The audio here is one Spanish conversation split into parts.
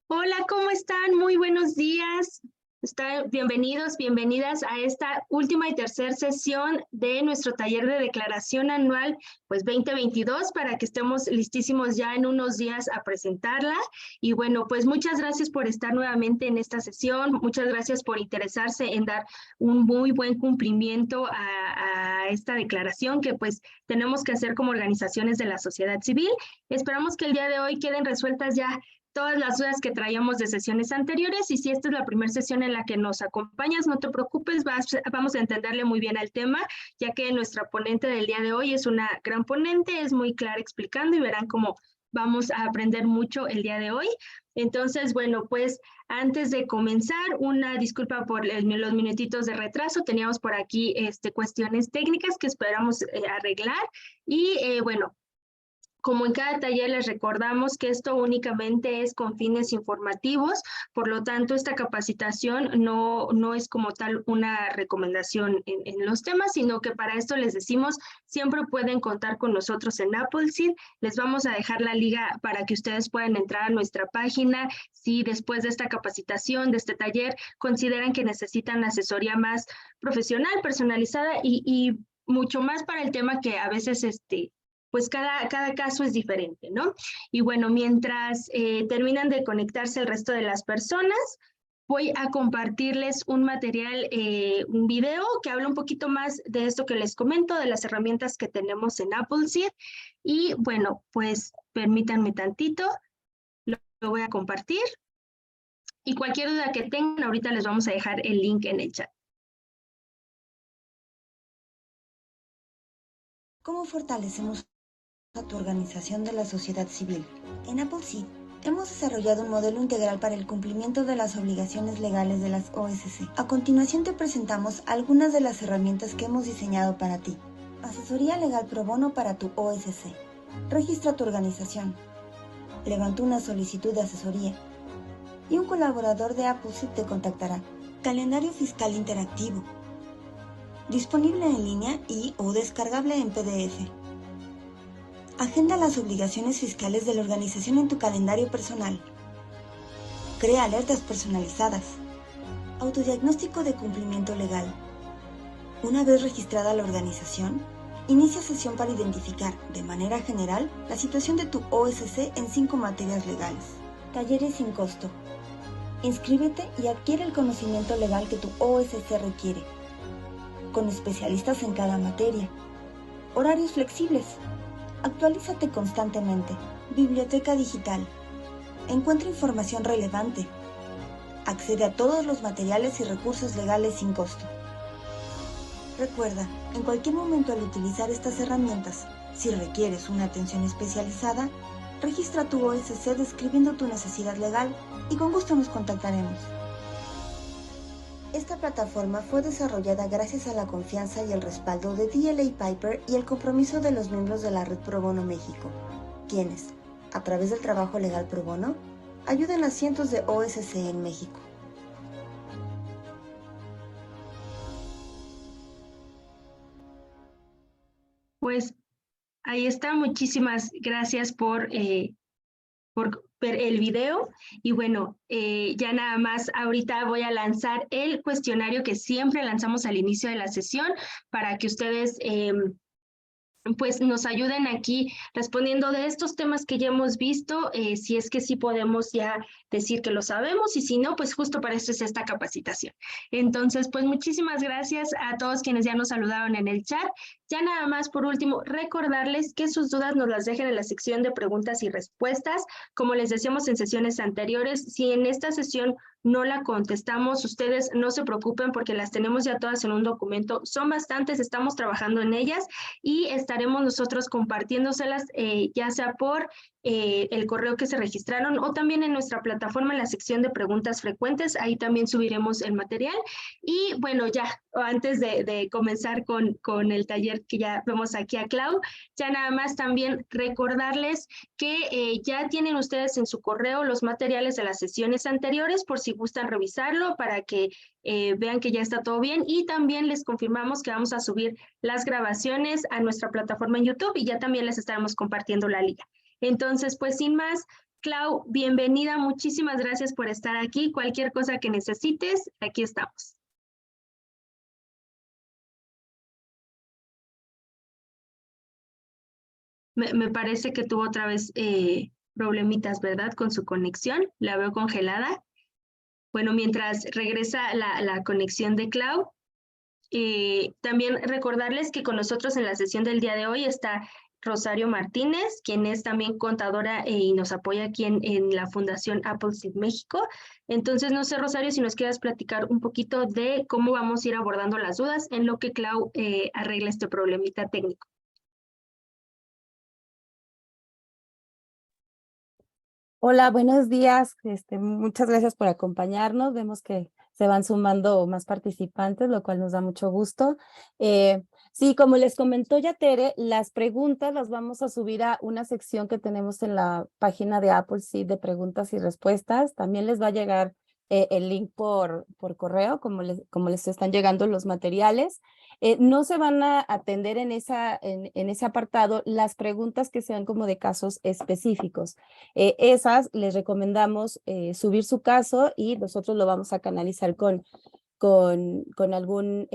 Hola, ¿cómo están? Muy buenos días. Bienvenidos, bienvenidas a esta última y tercera sesión de nuestro taller de declaración anual, pues 2022, para que estemos listísimos ya en unos días a presentarla. Y bueno, pues muchas gracias por estar nuevamente en esta sesión. Muchas gracias por interesarse en dar un muy buen cumplimiento a esta declaración que pues tenemos que hacer como organizaciones de la sociedad civil. Esperamos que el día de hoy queden resueltas ya todas las dudas que traíamos de sesiones anteriores, y si esta es la primera sesión en la que nos acompañas, no te preocupes, vamos a entenderle muy bien al tema, ya que nuestra ponente del día de hoy es una gran ponente, es muy clara explicando y verán cómo vamos a aprender mucho el día de hoy. Entonces, bueno, pues antes de comenzar, una disculpa por los minutitos de retraso, teníamos por aquí cuestiones técnicas que esperamos arreglar y bueno, como en cada taller les recordamos que esto únicamente es con fines informativos, por lo tanto esta capacitación no es como tal una recomendación en los temas, sino que para esto les decimos, siempre pueden contar con nosotros en Appleseed. Les vamos a dejar la liga para que ustedes puedan entrar a nuestra página si después de esta capacitación, de este taller, consideran que necesitan asesoría más profesional, personalizada y mucho más para el tema que a veces pues cada caso es diferente, ¿no? Y bueno, mientras terminan de conectarse el resto de las personas, voy a compartirles un material, un video que habla un poquito más de esto que les comento, de las herramientas que tenemos en Appleseed. Y bueno, pues permítanme tantito, lo voy a compartir. Y cualquier duda que tengan, ahorita les vamos a dejar el link en el chat. ¿Cómo fortalecemos a tu organización de la sociedad civil? En Appleseed hemos desarrollado un modelo integral para el cumplimiento de las obligaciones legales de las OSC. A continuación te presentamos algunas de las herramientas que hemos diseñado para ti. Asesoría legal pro bono para tu OSC. Registra tu organización. Levanta una solicitud de asesoría. Y un colaborador de Appleseed te contactará. Calendario fiscal interactivo. Disponible en línea y/o descargable en PDF. Agenda las obligaciones fiscales de la organización en tu calendario personal. Crea alertas personalizadas. Autodiagnóstico de cumplimiento legal. Una vez registrada la organización, inicia sesión para identificar, de manera general, la situación de tu OSC en 5 materias legales. Talleres sin costo. Inscríbete y adquiere el conocimiento legal que tu OSC requiere, con especialistas en cada materia. Horarios flexibles. Actualízate constantemente. Biblioteca digital. Encuentra información relevante. Accede a todos los materiales y recursos legales sin costo. Recuerda, en cualquier momento al utilizar estas herramientas, si requieres una atención especializada, registra tu OSC describiendo tu necesidad legal y con gusto nos contactaremos. Esta plataforma fue desarrollada gracias a la confianza y el respaldo de DLA Piper y el compromiso de los miembros de la Red Pro Bono México, quienes, a través del trabajo legal pro bono, ayudan a cientos de OSC en México. Pues ahí está, muchísimas gracias por ver el video. Y bueno, ya nada más ahorita voy a lanzar el cuestionario que siempre lanzamos al inicio de la sesión para que ustedes pues nos ayuden aquí respondiendo de estos temas que ya hemos visto, si es que sí podemos ya decir que lo sabemos, y si no, pues justo para eso es esta capacitación. Entonces, pues muchísimas gracias a todos quienes ya nos saludaron en el chat. Ya nada más por último, recordarles que sus dudas nos las dejen en la sección de preguntas y respuestas. Como les decíamos en sesiones anteriores, si en esta sesión no la contestamos, ustedes no se preocupen porque las tenemos ya todas en un documento. Son bastantes, estamos trabajando en ellas y estaremos nosotros compartiéndoselas, ya sea por el correo que se registraron o también en nuestra plataforma en la sección de preguntas frecuentes. Ahí también subiremos el material. Y bueno, ya antes de comenzar con el taller que ya vemos aquí a Clau, ya nada más también recordarles que ya tienen ustedes en su correo los materiales de las sesiones anteriores por si gustan revisarlo para que vean que ya está todo bien, y también les confirmamos que vamos a subir las grabaciones a nuestra plataforma en YouTube y ya también les estaremos compartiendo la liga. Entonces, pues sin más, Clau, bienvenida, muchísimas gracias por estar aquí. Cualquier cosa que necesites, aquí estamos. Me parece que tuvo otra vez problemitas, ¿verdad? Con su conexión, la veo congelada. Bueno, mientras regresa la conexión de Clau, también recordarles que con nosotros en la sesión del día de hoy está Rosario Martínez, quien es también contadora y nos apoya aquí en la Fundación Appleseed México. Entonces, no sé, Rosario, si nos quieras platicar un poquito de cómo vamos a ir abordando las dudas en lo que Clau arregla este problemita técnico. Hola, buenos días. Muchas gracias por acompañarnos. Vemos que se van sumando más participantes, lo cual nos da mucho gusto. Sí, como les comentó ya Tere, las preguntas las vamos a subir a una sección que tenemos en la página de Appleseed de preguntas y respuestas. También les va a llegar el link por correo, como les están llegando los materiales. No se van a atender en ese apartado las preguntas que sean como de casos específicos. Esas les recomendamos subir su caso y nosotros lo vamos a canalizar con algún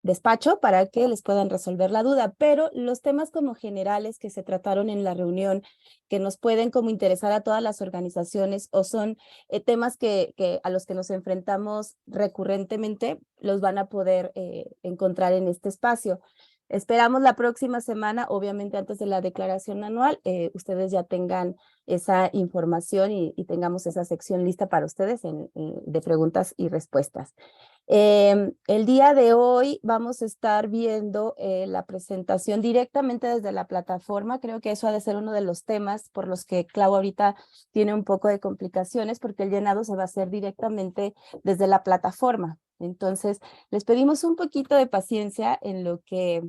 despacho para que les puedan resolver la duda, pero los temas como generales que se trataron en la reunión, que nos pueden como interesar a todas las organizaciones o son temas a los que nos enfrentamos recurrentemente, los van a poder encontrar en este espacio. Esperamos la próxima semana, obviamente antes de la declaración anual, ustedes ya tengan esa información y tengamos esa sección lista para ustedes de preguntas y respuestas. El día de hoy vamos a estar viendo la presentación directamente desde la plataforma. Creo que eso ha de ser uno de los temas por los que Clau ahorita tiene un poco de complicaciones porque el llenado se va a hacer directamente desde la plataforma. Entonces, les pedimos un poquito de paciencia en lo que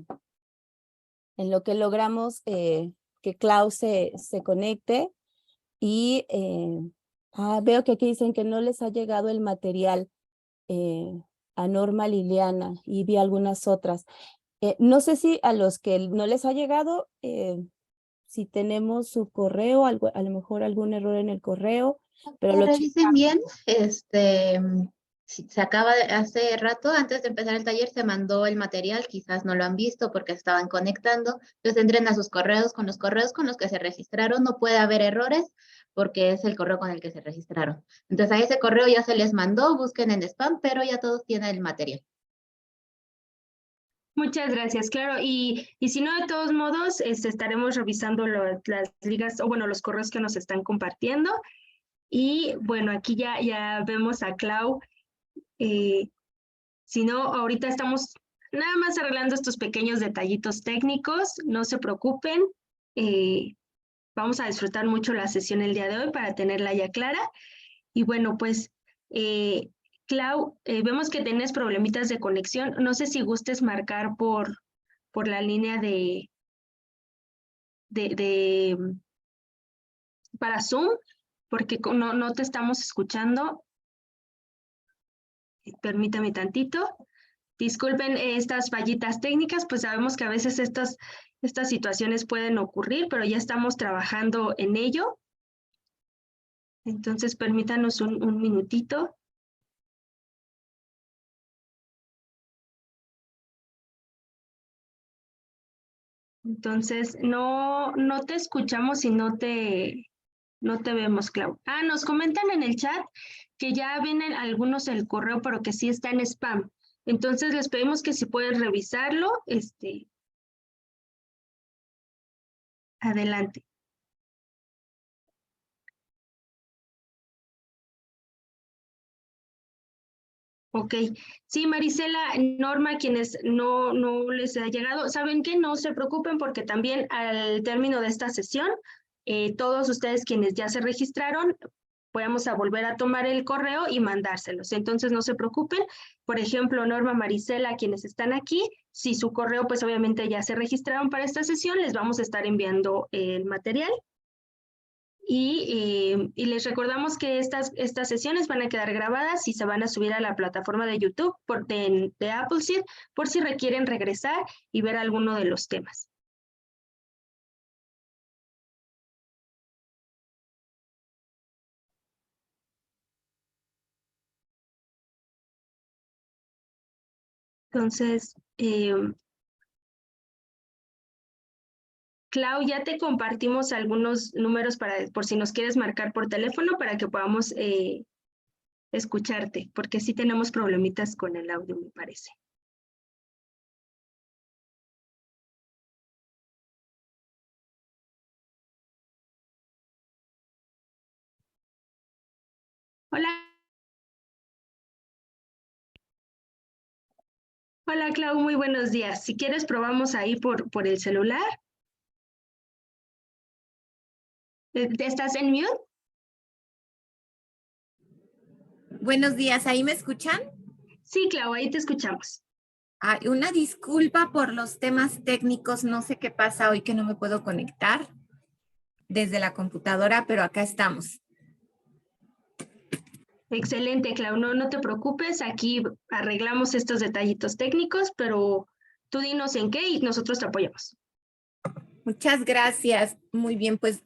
logramos que Clau se conecte y veo que aquí dicen que no les ha llegado el material a Norma Liliana y vi algunas otras. No sé si a los que no les ha llegado, si tenemos su correo, a lo mejor algún error en el correo, pero Que lo revisen bien, se acaba hace rato, antes de empezar el taller, se mandó el material, quizás no lo han visto porque estaban conectando, entonces entren a sus correos con los que se registraron, no puede haber errores porque es el correo con el que se registraron. Entonces a ese correo ya se les mandó, busquen en spam, pero ya todos tienen el material. Muchas gracias, claro. Y si no, de todos modos, estaremos revisando las ligas, o bueno, los correos que nos están compartiendo. Y bueno, aquí ya vemos a Clau. Si no, ahorita estamos nada más arreglando estos pequeños detallitos técnicos. No se preocupen. Vamos a disfrutar mucho la sesión el día de hoy para tenerla ya clara. Y bueno, pues, Clau, vemos que tienes problemitas de conexión. No sé si gustes marcar por la línea para Zoom, porque no te estamos escuchando. Permítame tantito. Disculpen estas fallitas técnicas, pues sabemos que a veces estas situaciones pueden ocurrir, pero ya estamos trabajando en ello. Entonces, permítanos un minutito. Entonces, no te escuchamos y no te vemos, Clau. Nos comentan en el chat que ya vienen algunos el correo, pero que sí está en spam. Entonces, les pedimos que si pueden revisarlo, adelante. Ok, sí, Marisela, Norma, quienes no les ha llegado, ¿saben qué? No se preocupen porque también al término de esta sesión, todos ustedes quienes ya se registraron, podemos a volver a tomar el correo y mandárselos. Entonces no se preocupen. Por ejemplo, Norma, Marisela, quienes están aquí, si su correo pues obviamente ya se registraron para esta sesión, les vamos a estar enviando el material. Y les recordamos que estas sesiones van a quedar grabadas y se van a subir a la plataforma de YouTube de Appleseed por si requieren regresar y ver alguno de los temas. Entonces, Clau, ya te compartimos algunos números por si nos quieres marcar por teléfono para que podamos escucharte, porque sí tenemos problemitas con el audio, me parece. Hola. Hola, Clau, muy buenos días. Si quieres, probamos ahí por el celular. ¿Estás en mute? Buenos días, ¿ahí me escuchan? Sí, Clau, ahí te escuchamos. Ay, una disculpa por los temas técnicos, no sé qué pasa hoy que no me puedo conectar desde la computadora, pero acá estamos. Excelente, Clau, no te preocupes, aquí arreglamos estos detallitos técnicos, pero tú dinos en qué y nosotros te apoyamos. Muchas gracias. Muy bien, pues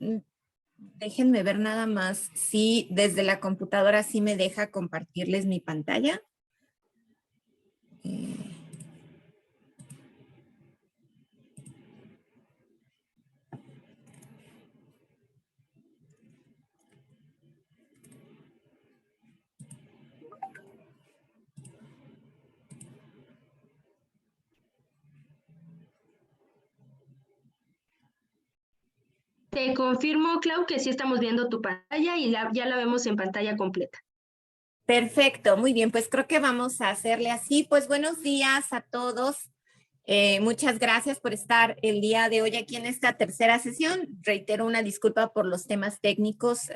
déjenme ver nada más si desde la computadora sí me deja compartirles mi pantalla. Te confirmo, Clau, que sí estamos viendo tu pantalla y ya la vemos en pantalla completa. Perfecto, muy bien, pues creo que vamos a hacerle así. Pues buenos días a todos. Muchas gracias por estar el día de hoy aquí en esta tercera sesión. Reitero una disculpa por los temas técnicos.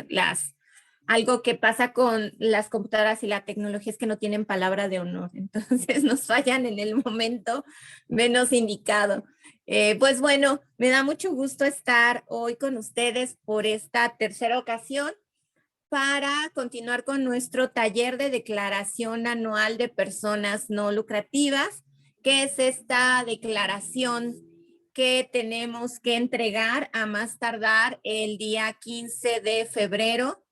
Algo que pasa con las computadoras y la tecnología es que no tienen palabra de honor, entonces nos fallan en el momento menos indicado. Pues bueno, me da mucho gusto estar hoy con ustedes por esta tercera ocasión para continuar con nuestro taller de declaración anual de personas no lucrativas, que es esta declaración que tenemos que entregar a más tardar el día 15 de febrero.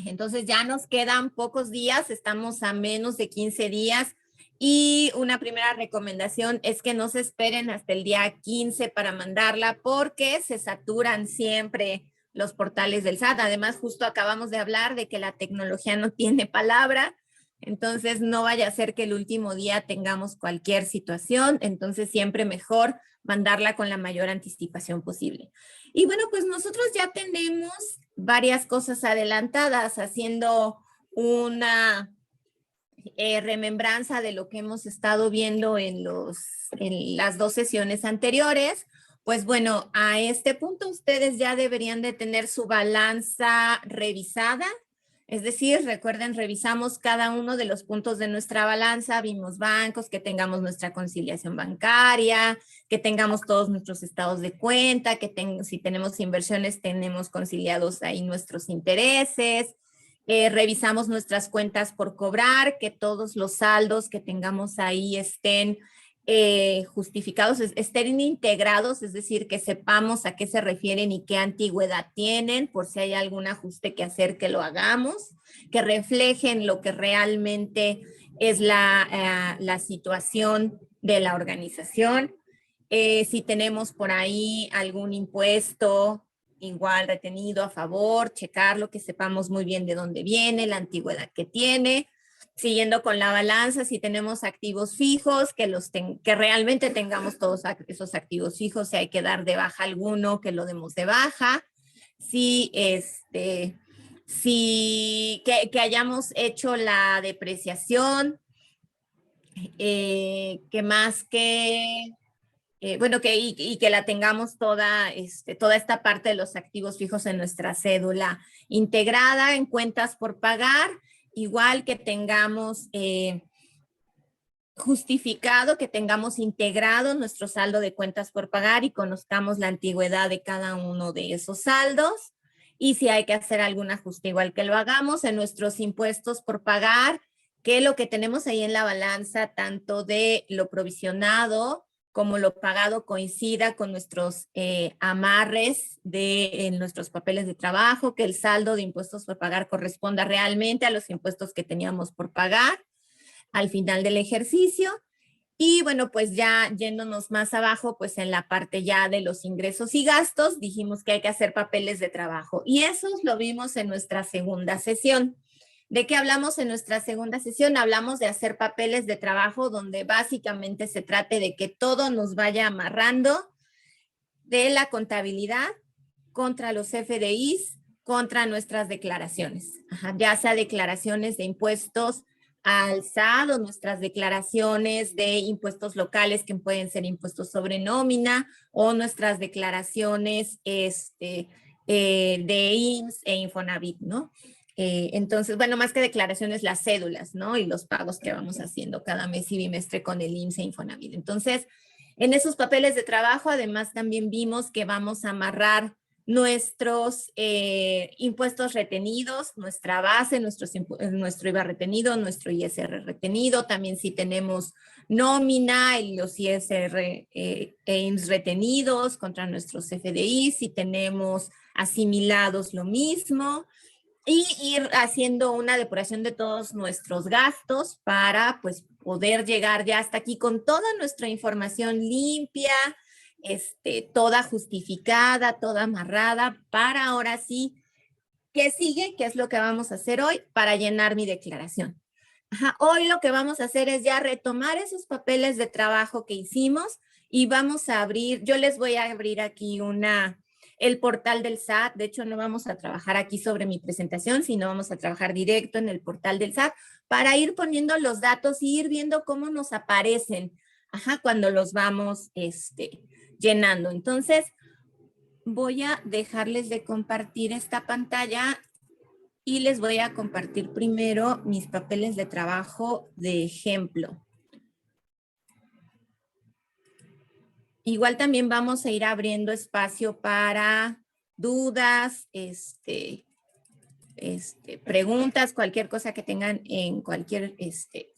Entonces ya nos quedan pocos días, estamos a menos de 15 días y una primera recomendación es que no se esperen hasta el día 15 para mandarla porque se saturan siempre los portales del SAT. Además, justo acabamos de hablar de que la tecnología no tiene palabra, entonces no vaya a ser que el último día tengamos cualquier situación, entonces siempre mejor mandarla con la mayor anticipación posible. Y bueno, pues nosotros ya tenemos varias cosas adelantadas, haciendo una remembranza de lo que hemos estado viendo en las dos sesiones anteriores. Pues bueno, a este punto ustedes ya deberían de tener su balanza revisada. Es decir, recuerden, revisamos cada uno de los puntos de nuestra balanza, vimos bancos, que tengamos nuestra conciliación bancaria, que tengamos todos nuestros estados de cuenta, que si tenemos inversiones, tenemos conciliados ahí nuestros intereses. Revisamos nuestras cuentas por cobrar, que todos los saldos que tengamos ahí estén justificados, estén integrados, es decir, que sepamos a qué se refieren y qué antigüedad tienen, por si hay algún ajuste que hacer, que lo hagamos, que reflejen lo que realmente es la situación de la organización. Si tenemos por ahí algún impuesto igual retenido a favor, checarlo, que sepamos muy bien de dónde viene, la antigüedad que tiene. Siguiendo con la balanza, si tenemos activos fijos, que realmente tengamos todos esos activos fijos, si hay que dar de baja alguno, que lo demos de baja. Que hayamos hecho la depreciación, que más que... bueno, que la tengamos toda esta parte de los activos fijos en nuestra cédula integrada en cuentas por pagar, igual que tengamos justificado, que tengamos integrado nuestro saldo de cuentas por pagar y conozcamos la antigüedad de cada uno de esos saldos. Y si hay que hacer algún ajuste, igual que lo hagamos en nuestros impuestos por pagar, que lo que tenemos ahí en la balanza, tanto de lo provisionado como lo pagado, coincida con nuestros amarres en nuestros papeles de trabajo, que el saldo de impuestos por pagar corresponda realmente a los impuestos que teníamos por pagar al final del ejercicio. Y bueno, pues ya yéndonos más abajo, pues en la parte ya de los ingresos y gastos, dijimos que hay que hacer papeles de trabajo. Y eso lo vimos en nuestra segunda sesión. ¿De qué hablamos en nuestra segunda sesión? Hablamos de hacer papeles de trabajo donde básicamente se trate de que todo nos vaya amarrando de la contabilidad contra los FDIs, contra nuestras declaraciones. Ajá, ya sea declaraciones de impuestos al SAT o nuestras declaraciones de impuestos locales que pueden ser impuestos sobre nómina o nuestras declaraciones de IMSS e Infonavit, ¿no? Entonces, bueno, más que declaraciones, las cédulas, ¿no? Y los pagos que vamos haciendo cada mes y bimestre con el IMSS e Infonavit. Entonces, en esos papeles de trabajo, además, también vimos que vamos a amarrar nuestros impuestos retenidos, nuestra base, nuestro IVA retenido, nuestro ISR retenido, también si tenemos nómina, los ISR e IMSS retenidos contra nuestros FDI, si tenemos asimilados lo mismo, y ir haciendo una depuración de todos nuestros gastos para pues poder llegar ya hasta aquí con toda nuestra información limpia, toda justificada, toda amarrada, para ahora sí, ¿qué sigue? ¿Qué es lo que vamos a hacer hoy? Para llenar mi declaración. Ajá, hoy lo que vamos a hacer es ya retomar esos papeles de trabajo que hicimos y vamos a abrir, yo les voy a abrir aquí el portal del SAT. De hecho, no vamos a trabajar aquí sobre mi presentación, sino vamos a trabajar directo en el portal del SAT para ir poniendo los datos y ir viendo cómo nos aparecen, ajá, cuando los vamos llenando. Entonces, voy a dejarles de compartir esta pantalla y les voy a compartir primero mis papeles de trabajo de ejemplo. Igual también vamos a ir abriendo espacio para dudas, preguntas, cualquier cosa que tengan en cualquier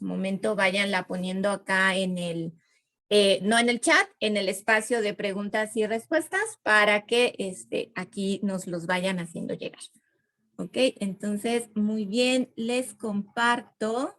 momento, váyanla poniendo acá en el, no en el chat, en el espacio de preguntas y respuestas para que aquí nos los vayan haciendo llegar. Ok, entonces, muy bien, les comparto.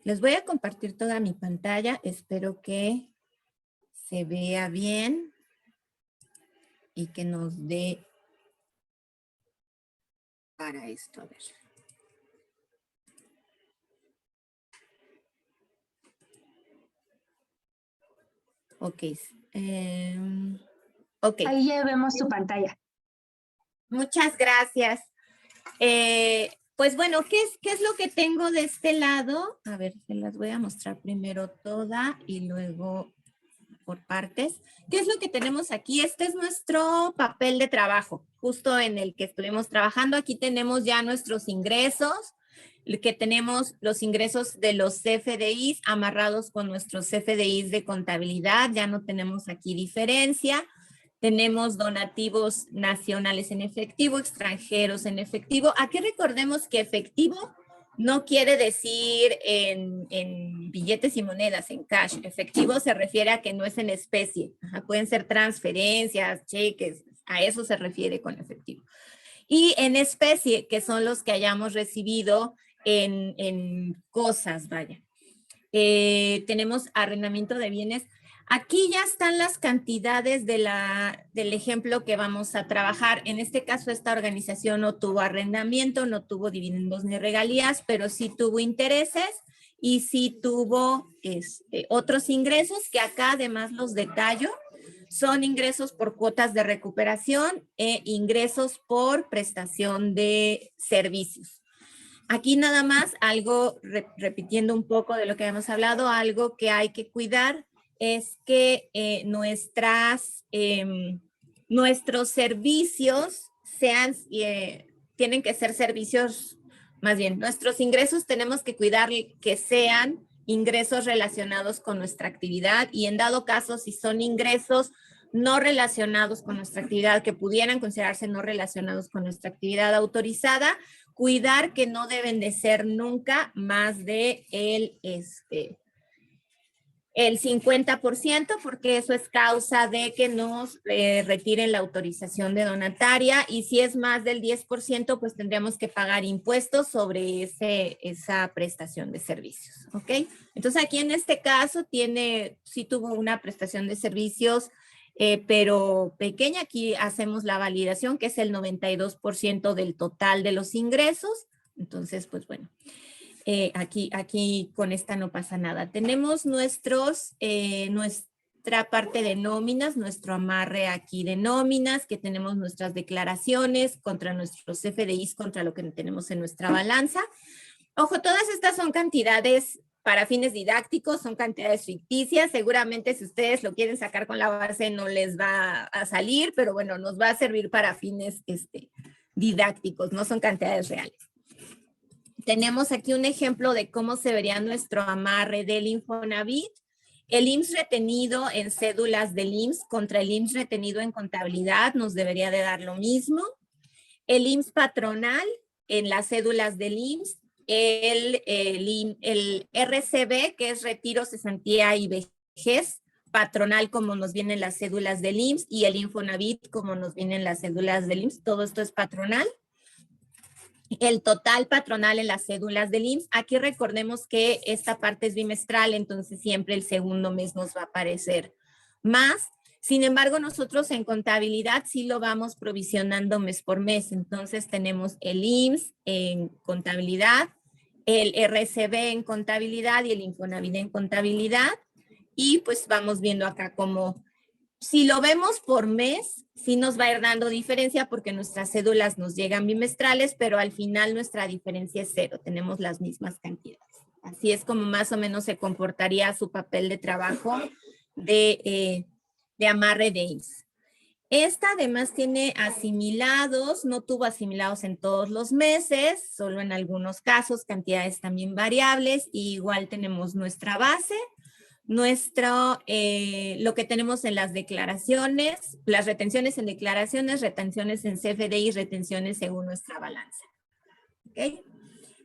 Les voy a compartir toda mi pantalla. Espero que se vea bien y que nos dé para esto. A ver. Ok. Ok. Ahí ya vemos tu pantalla. Muchas gracias. Pues bueno, ¿qué es lo que tengo de este lado? A ver, se las voy a mostrar primero toda y luego por partes. ¿Qué es lo que tenemos aquí? Este es nuestro papel de trabajo, justo en el que estuvimos trabajando. Aquí tenemos ya nuestros ingresos, que tenemos los ingresos de los CFDIs amarrados con nuestros CFDIs de contabilidad. Ya no tenemos aquí diferencia. Tenemos donativos nacionales en efectivo, extranjeros en efectivo. Aquí recordemos que efectivo no quiere decir en billetes y monedas, en cash. Efectivo se refiere a que no es en especie. Ajá, pueden ser transferencias, cheques, a eso se refiere con efectivo. Y en especie, que son los que hayamos recibido en cosas, vaya. Tenemos arrendamiento de bienes. Aquí ya están las cantidades del ejemplo que vamos a trabajar. En este caso, esta organización no tuvo arrendamiento, no tuvo dividendos ni regalías, pero sí tuvo intereses y sí tuvo otros ingresos que acá además los detallo. Son ingresos por cuotas de recuperación e ingresos por prestación de servicios. Aquí nada más algo, repitiendo un poco de lo que hemos hablado, algo que hay que cuidar es que nuestros servicios tienen que ser servicios, más bien, nuestros ingresos tenemos que cuidar que sean ingresos relacionados con nuestra actividad y en dado caso, si son ingresos no relacionados con nuestra actividad, que pudieran considerarse no relacionados con nuestra actividad autorizada, cuidar que no deben de ser nunca más de el 50%, porque eso es causa de que nos retiren la autorización de donataria, y si es más del 10%, pues tendríamos que pagar impuestos sobre esa prestación de servicios, ¿ok? Entonces aquí en este caso sí tuvo una prestación de servicios, pero pequeña. Aquí hacemos la validación, que es el 92% del total de los ingresos. Entonces, pues bueno. Aquí con esta no pasa nada. Tenemos nuestra parte de nóminas, nuestro amarre aquí de nóminas, que tenemos nuestras declaraciones contra nuestros FDIs, contra lo que tenemos en nuestra balanza. Ojo, todas estas son cantidades para fines didácticos, son cantidades ficticias. Seguramente si ustedes lo quieren sacar con la base no les va a salir, pero bueno, nos va a servir para fines didácticos, no son cantidades reales. Tenemos aquí un ejemplo de cómo se vería nuestro amarre del Infonavit. El IMSS retenido en cédulas del IMSS contra el IMSS retenido en contabilidad nos debería de dar lo mismo. El IMSS patronal en las cédulas del IMSS. El RCB, que es retiro, cesantía y vejez, patronal como nos vienen las cédulas del IMSS, y el Infonavit como nos vienen las cédulas del IMSS. Todo esto es patronal. El total patronal en las cédulas del IMSS. Aquí recordemos que esta parte es bimestral, entonces siempre el segundo mes nos va a aparecer más. Sin embargo, nosotros en contabilidad sí lo vamos provisionando mes por mes. Entonces tenemos el IMSS en contabilidad, el RCB en contabilidad y el Infonavit en contabilidad. Y pues vamos viendo acá cómo, si lo vemos por mes, sí nos va a ir dando diferencia porque nuestras cédulas nos llegan bimestrales, pero al final nuestra diferencia es cero, tenemos las mismas cantidades. Así es como más o menos se comportaría su papel de trabajo de amarre de IMSS. Esta además tiene asimilados, no tuvo asimilados en todos los meses, solo en algunos casos, cantidades también variables, y igual tenemos nuestra base. Lo que tenemos en las declaraciones, las retenciones en declaraciones, retenciones en CFDI, retenciones según nuestra balanza. ¿Okay?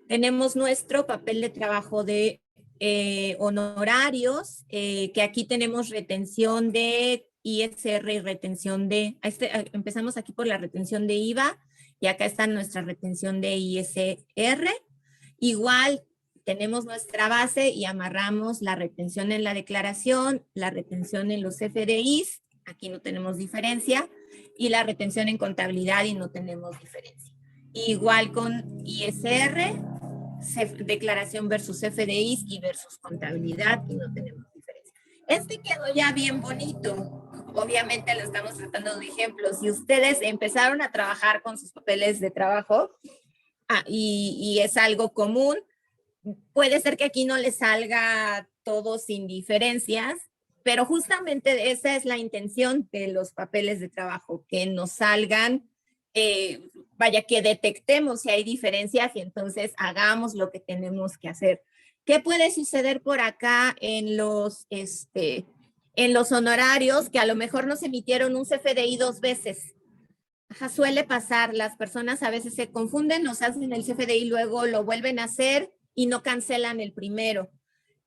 Tenemos nuestro papel de trabajo de honorarios, que aquí tenemos retención de ISR y retención de, empezamos aquí por la retención de IVA, y acá está nuestra retención de ISR. Igual, tenemos nuestra base y amarramos la retención en la declaración, la retención en los FDIs, aquí no tenemos diferencia, y la retención en contabilidad y no tenemos diferencia. Igual con ISR, declaración versus FDIs y versus contabilidad y no tenemos diferencia. Quedó ya bien bonito. Obviamente lo estamos tratando de ejemplo. Si ustedes empezaron a trabajar con sus papeles de trabajo y es algo común, puede ser que aquí no les salga todo sin diferencias, pero justamente esa es la intención de los papeles de trabajo, que nos salgan, que detectemos si hay diferencias y entonces hagamos lo que tenemos que hacer. ¿Qué puede suceder por acá en los honorarios? Que a lo mejor nos emitieron un CFDI 2 veces. Suele pasar, las personas a veces se confunden, nos hacen el CFDI, luego lo vuelven a hacer y no cancelan el primero.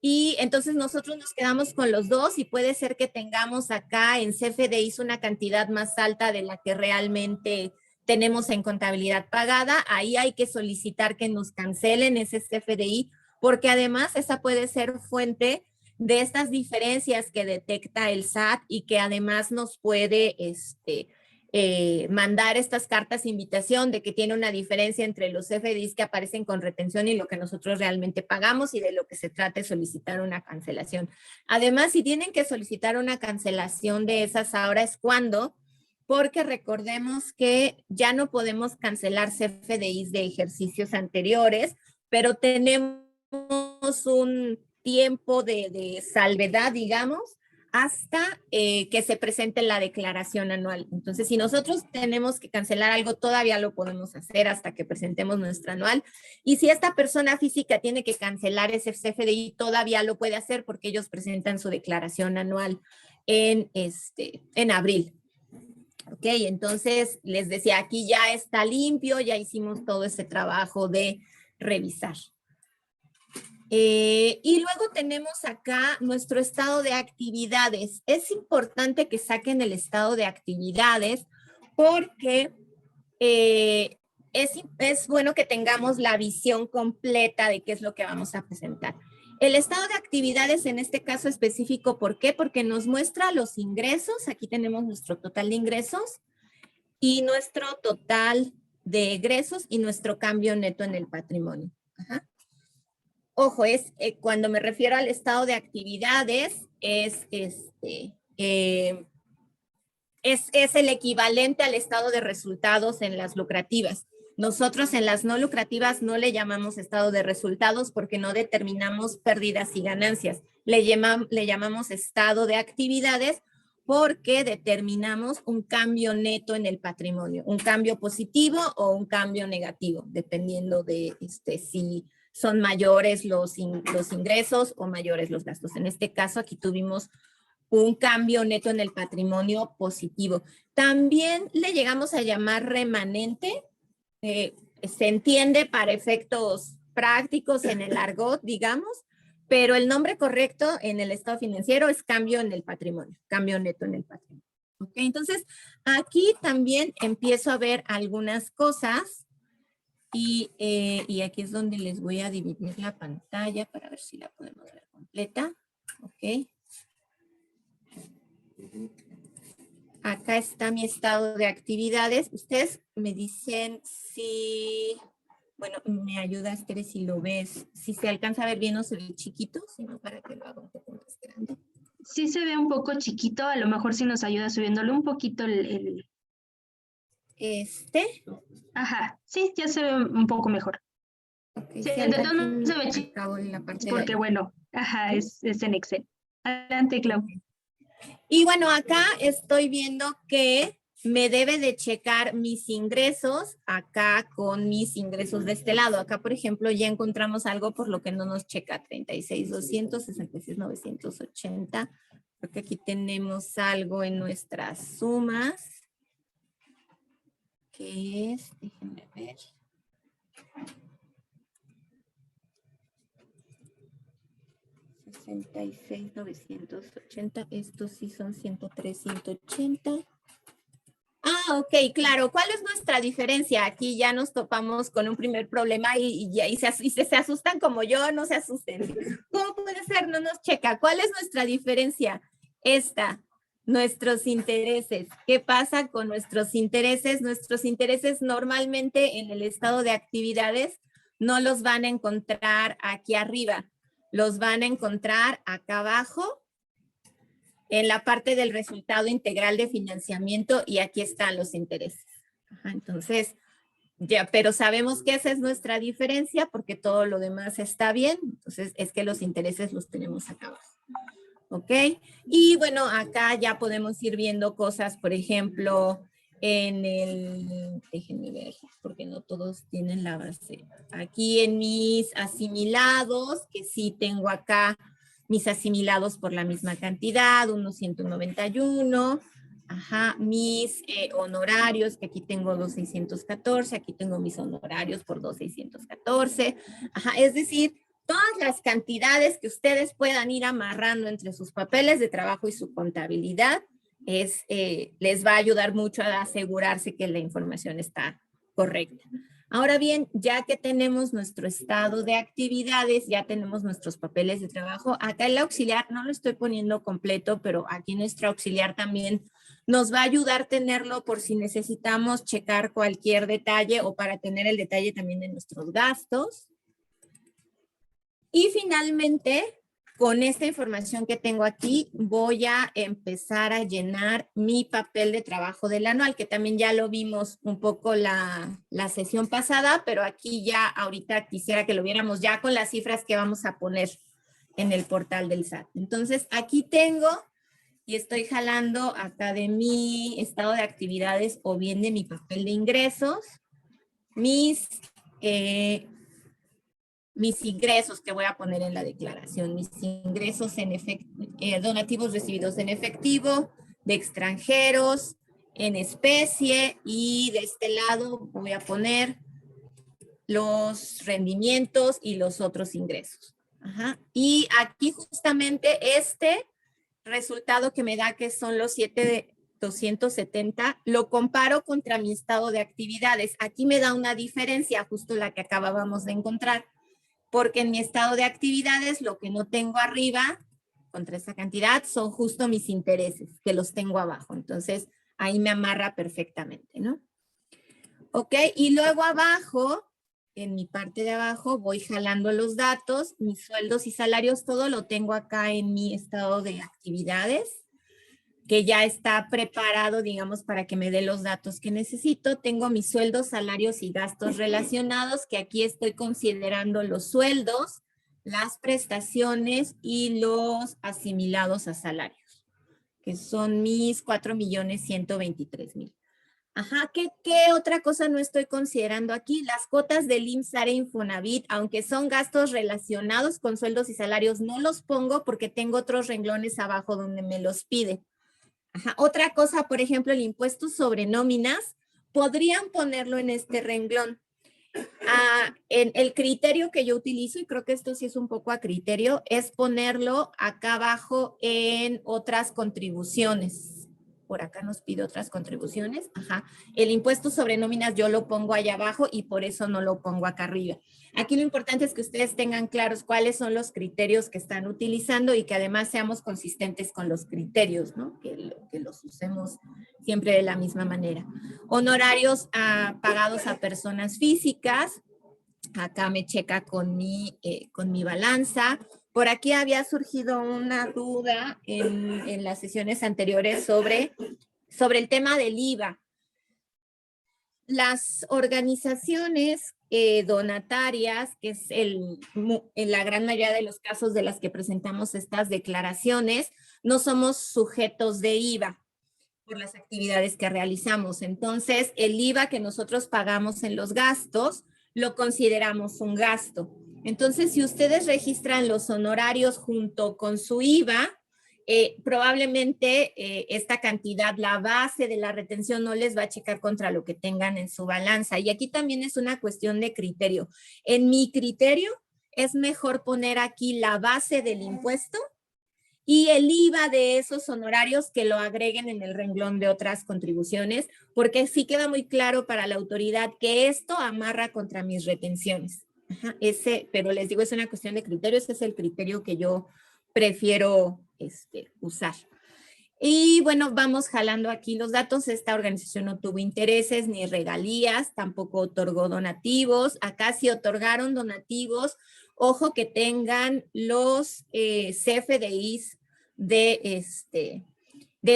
Y entonces nosotros nos quedamos con los dos y puede ser que tengamos acá en CFDI una cantidad más alta de la que realmente tenemos en contabilidad pagada. Ahí hay que solicitar que nos cancelen ese CFDI, porque además esa puede ser fuente de estas diferencias que detecta el SAT y que además nos puede mandar estas cartas de invitación de que tiene una diferencia entre los FDIs que aparecen con retención y lo que nosotros realmente pagamos, y de lo que se trata es solicitar una cancelación. Además, si tienen que solicitar una cancelación de esas, ahora es cuando, porque recordemos que ya no podemos cancelar CFDIs de ejercicios anteriores, pero tenemos un tiempo de salvedad, digamos, hasta que se presente la declaración anual. Entonces, si nosotros tenemos que cancelar algo, todavía lo podemos hacer hasta que presentemos nuestra anual. Y si esta persona física tiene que cancelar ese CFDI, todavía lo puede hacer porque ellos presentan su declaración anual en abril. Ok, entonces les decía, aquí ya está limpio, ya hicimos todo ese trabajo de revisar. Y luego tenemos acá nuestro estado de actividades. Es importante que saquen el estado de actividades porque es bueno que tengamos la visión completa de qué es lo que vamos a presentar. El estado de actividades en este caso específico, ¿por qué? Porque nos muestra los ingresos. Aquí tenemos nuestro total de ingresos y nuestro total de egresos y nuestro cambio neto en el patrimonio. Ajá. Ojo, cuando me refiero al estado de actividades, es el equivalente al estado de resultados en las lucrativas. Nosotros en las no lucrativas no le llamamos estado de resultados porque no determinamos pérdidas y ganancias. Le llamamos estado de actividades porque determinamos un cambio neto en el patrimonio, un cambio positivo o un cambio negativo, dependiendo de si son mayores los ingresos o mayores los gastos. En este caso, aquí tuvimos un cambio neto en el patrimonio positivo. También le llegamos a llamar remanente. Se entiende para efectos prácticos en el argot, digamos, pero el nombre correcto en el estado financiero es cambio en el patrimonio, cambio neto en el patrimonio. ¿Okay? Entonces, aquí también empiezo a ver algunas cosas y aquí es donde les voy a dividir la pantalla para ver si la podemos ver completa. Ok. Acá está mi estado de actividades. Ustedes me dicen si, bueno, me ayudas, Tere, si lo ves, si se alcanza a ver bien o se ve chiquito, sino para que lo haga un poco más grande. Sí se ve un poco chiquito, a lo mejor si nos ayuda subiéndole un poquito el... Ajá, sí, ya se ve un poco mejor. Okay, Sí, sí, de todos modos se ve chiquito, en la parte porque bueno, ajá, es en Excel. Adelante, Clau. Y bueno, acá estoy viendo que me debe de checar mis ingresos acá con mis ingresos de este lado. Acá, por ejemplo, ya encontramos algo por lo que no nos checa 36,200, 66,980. Creo que aquí tenemos algo en nuestras sumas. Que es, déjenme ver. $66,980. Estos sí son 103,180. Ah, ok, claro. ¿Cuál es nuestra diferencia? Aquí ya nos topamos con un primer problema y se asustan como yo, no se asusten. ¿Cómo puede ser? No nos checa. ¿Cuál es nuestra diferencia? Esta, nuestros intereses. ¿Qué pasa con nuestros intereses? Nuestros intereses normalmente en el estado de actividades no los van a encontrar aquí arriba. Los van a encontrar acá abajo en la parte del resultado integral de financiamiento y aquí están los intereses. Ajá, entonces, ya, pero sabemos que esa es nuestra diferencia porque todo lo demás está bien. Entonces, es que los intereses los tenemos acá abajo. ¿Ok? Y bueno, acá ya podemos ir viendo cosas, por ejemplo, en el, déjenme ver, porque no todos tienen la base. Aquí en mis asimilados, que sí tengo acá mis asimilados por la misma cantidad, unos 191. Ajá, mis honorarios, que aquí tengo 2,614, aquí tengo mis honorarios por 2,614. Ajá, es decir, todas las cantidades que ustedes puedan ir amarrando entre sus papeles de trabajo y su contabilidad, les va a ayudar mucho a asegurarse que la información está correcta. Ahora bien, ya que tenemos nuestro estado de actividades, ya tenemos nuestros papeles de trabajo, acá el auxiliar, no lo estoy poniendo completo, pero aquí nuestro auxiliar también nos va a ayudar a tenerlo por si necesitamos checar cualquier detalle o para tener el detalle también de nuestros gastos. Y finalmente, con esta información que tengo aquí, voy a empezar a llenar mi papel de trabajo del anual, que también ya lo vimos un poco la sesión pasada, pero aquí ya ahorita quisiera que lo viéramos ya con las cifras que vamos a poner en el portal del SAT. Entonces, aquí tengo y estoy jalando acá de mi estado de actividades o bien de mi papel de ingresos, mis ingresos que voy a poner en la declaración, mis ingresos en donativos recibidos en efectivo, de extranjeros, en especie, y de este lado voy a poner los rendimientos y los otros ingresos. Ajá. Y aquí justamente este resultado que me da, que son los 7,270, lo comparo contra mi estado de actividades. Aquí me da una diferencia, justo la que acabábamos de encontrar, porque en mi estado de actividades lo que no tengo arriba contra esa cantidad son justo mis intereses, que los tengo abajo. Entonces, ahí me amarra perfectamente, ¿no? Ok, y luego abajo, en mi parte de abajo, voy jalando los datos, mis sueldos y salarios, todo lo tengo acá en mi estado de actividades, que ya está preparado, digamos, para que me dé los datos que necesito. Tengo mis sueldos, salarios y gastos relacionados, que aquí estoy considerando los sueldos, las prestaciones y los asimilados a salarios, que son mis 4,123,000. Ajá, ¿qué otra cosa no estoy considerando aquí? Las cuotas del IMSS, ARE, Infonavit, aunque son gastos relacionados con sueldos y salarios, no los pongo porque tengo otros renglones abajo donde me los pide. Ajá. Otra cosa, por ejemplo, el impuesto sobre nóminas, podrían ponerlo en este renglón. En el criterio que yo utilizo, y creo que esto sí es un poco a criterio, es ponerlo acá abajo en otras contribuciones. Por acá nos pide otras contribuciones. Ajá. El impuesto sobre nóminas yo lo pongo allá abajo y por eso no lo pongo acá arriba. Aquí lo importante es que ustedes tengan claros cuáles son los criterios que están utilizando y que además seamos consistentes con los criterios, ¿no? Que los usemos siempre de la misma manera. Honorarios pagados a personas físicas. Acá me checa con mi balanza. Por aquí había surgido una duda en las sesiones anteriores sobre el tema del IVA. Las organizaciones donatarias, que es en la gran mayoría de los casos de las que presentamos estas declaraciones, no somos sujetos de IVA por las actividades que realizamos. Entonces, el IVA que nosotros pagamos en los gastos, lo consideramos un gasto. Entonces, si ustedes registran los honorarios junto con su IVA, probablemente esta cantidad, la base de la retención, no les va a checar contra lo que tengan en su balanza. Y aquí también es una cuestión de criterio. En mi criterio, es mejor poner aquí la base del impuesto y el IVA de esos honorarios que lo agreguen en el renglón de otras contribuciones, porque sí queda muy claro para la autoridad que esto amarra contra mis retenciones. Ajá, pero les digo, es una cuestión de criterio, ese es el criterio que yo prefiero usar. Y bueno, vamos jalando aquí los datos. Esta organización no tuvo intereses ni regalías, tampoco otorgó donativos. Acá sí otorgaron donativos. Ojo que tengan los CFDIs de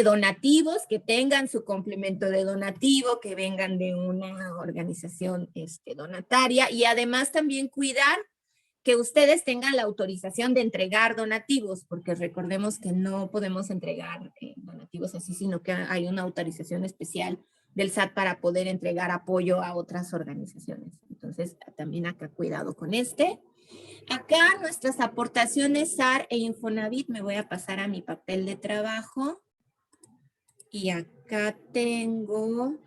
donativos, que tengan su complemento de donativo, que vengan de una organización donataria, y además también cuidar que ustedes tengan la autorización de entregar donativos, porque recordemos que no podemos entregar donativos así, sino que hay una autorización especial del SAT para poder entregar apoyo a otras organizaciones. Entonces, también acá cuidado con Acá nuestras aportaciones SAR e Infonavit, me voy a pasar a mi papel de trabajo. Y acá tengo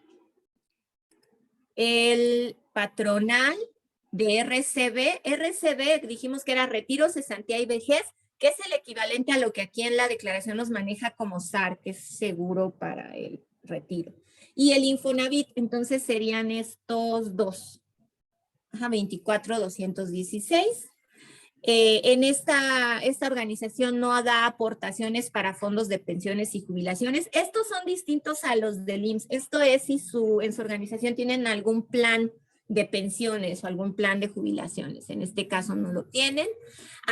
el patronal de RCB. RCB dijimos que era retiro, cesantía y vejez, que es el equivalente a lo que aquí en la declaración nos maneja como SAR, que es seguro para el retiro. Y el Infonavit, entonces serían estos dos. 24,216. En esta organización no da aportaciones para fondos de pensiones y jubilaciones. Estos son distintos a los del IMSS. Esto es si en su organización tienen algún plan de pensiones o algún plan de jubilaciones. En este caso no lo tienen.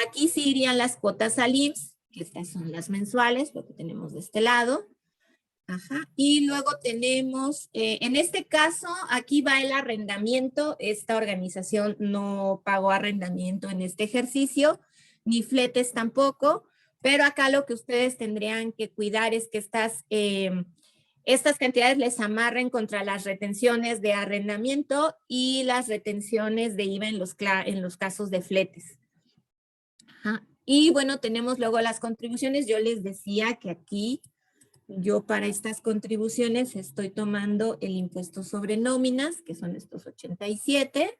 Aquí sí irían las cuotas al IMSS, que estas son las mensuales, lo que tenemos de este lado. Ajá. Y luego tenemos, en este caso, aquí va el arrendamiento. Esta organización no pagó arrendamiento en este ejercicio, ni fletes tampoco, pero acá lo que ustedes tendrían que cuidar es que estas cantidades les amarren contra las retenciones de arrendamiento y las retenciones de IVA en los casos de fletes. Ajá. Y bueno, tenemos luego las contribuciones. Yo les decía que aquí yo para estas contribuciones estoy tomando el impuesto sobre nóminas, que son estos 87.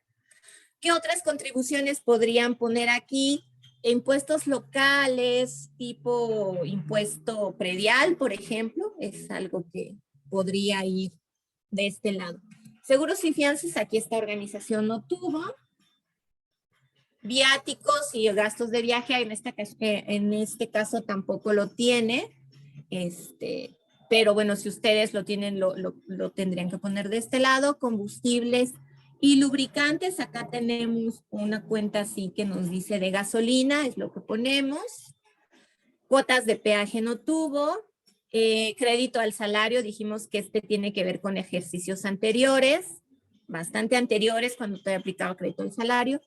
¿Qué otras contribuciones podrían poner aquí? Impuestos locales, tipo impuesto predial, por ejemplo, es algo que podría ir de este lado. Seguros y fianzas, aquí esta organización no tuvo. Viáticos y gastos de viaje, en este caso tampoco lo tiene. Pero bueno, si ustedes lo tienen, lo tendrían que poner de este lado. Combustibles y lubricantes, acá tenemos una cuenta así que nos dice de gasolina, es lo que ponemos. Cuotas de peaje no tuvo. Crédito al salario, dijimos que tiene que ver con ejercicios anteriores, bastante anteriores cuando te aplicaba crédito al salario.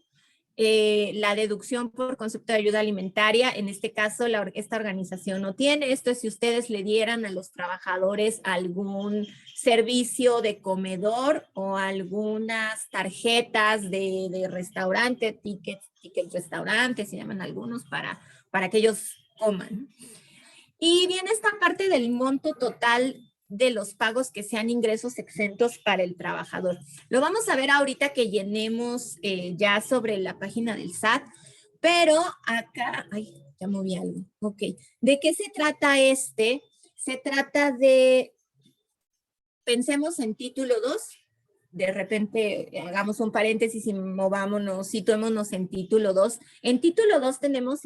La deducción por concepto de ayuda alimentaria, en este caso esta organización no tiene. Esto es si ustedes le dieran a los trabajadores algún servicio de comedor o algunas tarjetas de restaurante, tickets restaurante, se llaman algunos, para que ellos coman. Y viene esta parte del monto total de los pagos que sean ingresos exentos para el trabajador. Lo vamos a ver ahorita que llenemos ya sobre la página del SAT, pero acá, ay, ya moví algo, ok. ¿De qué se trata este? Se trata de, pensemos en título 2, de repente hagamos un paréntesis y situémonos en título 2. En título 2 tenemos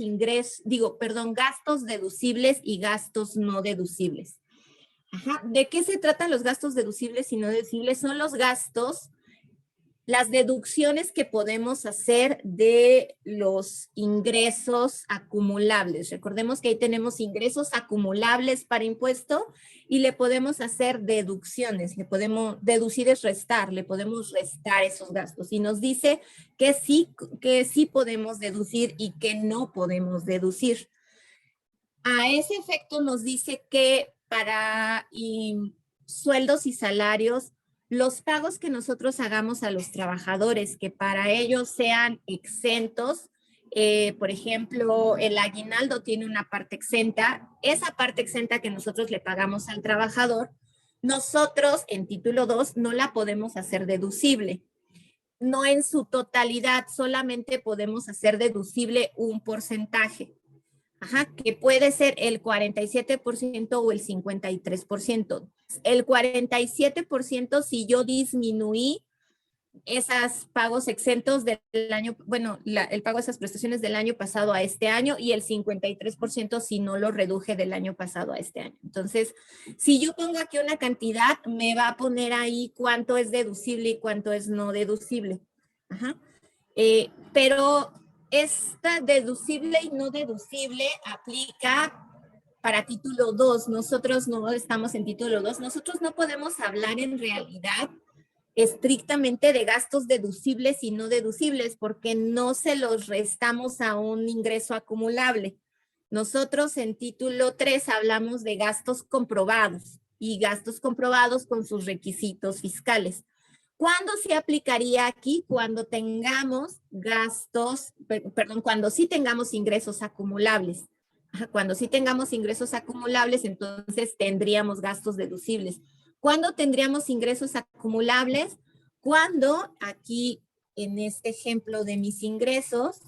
gastos deducibles y gastos no deducibles. Ajá. ¿De qué se tratan los gastos deducibles y no deducibles? Son los gastos, las deducciones que podemos hacer de los ingresos acumulables. Recordemos que ahí tenemos ingresos acumulables para impuesto y le podemos hacer deducciones. Le podemos deducir es restar, le podemos restar esos gastos. Y nos dice que sí podemos deducir y que no podemos deducir. A ese efecto nos dice que para sueldos y salarios, los pagos que nosotros hagamos a los trabajadores, que para ellos sean exentos, por ejemplo, el aguinaldo tiene una parte exenta, esa parte exenta que nosotros le pagamos al trabajador, nosotros en título 2 no la podemos hacer deducible. No en su totalidad, solamente podemos hacer deducible un porcentaje. Ajá, que puede ser el 47% o el 53%. El 47% si yo disminuí esos pagos exentos del año, el pago de esas prestaciones del año pasado a este año, y el 53% si no lo reduje del año pasado a este año. Entonces, si yo pongo aquí una cantidad, me va a poner ahí cuánto es deducible y cuánto es no deducible. Ajá. Pero esta deducible y no deducible aplica para título 2. Nosotros no estamos en título 2. Nosotros no podemos hablar en realidad estrictamente de gastos deducibles y no deducibles porque no se los restamos a un ingreso acumulable. Nosotros en título 3 hablamos de gastos comprobados y gastos comprobados con sus requisitos fiscales. ¿Cuándo se aplicaría aquí? Cuando tengamos cuando sí tengamos ingresos acumulables. Cuando sí tengamos ingresos acumulables, entonces tendríamos gastos deducibles. ¿Cuándo tendríamos ingresos acumulables? Cuando aquí, en este ejemplo de mis ingresos,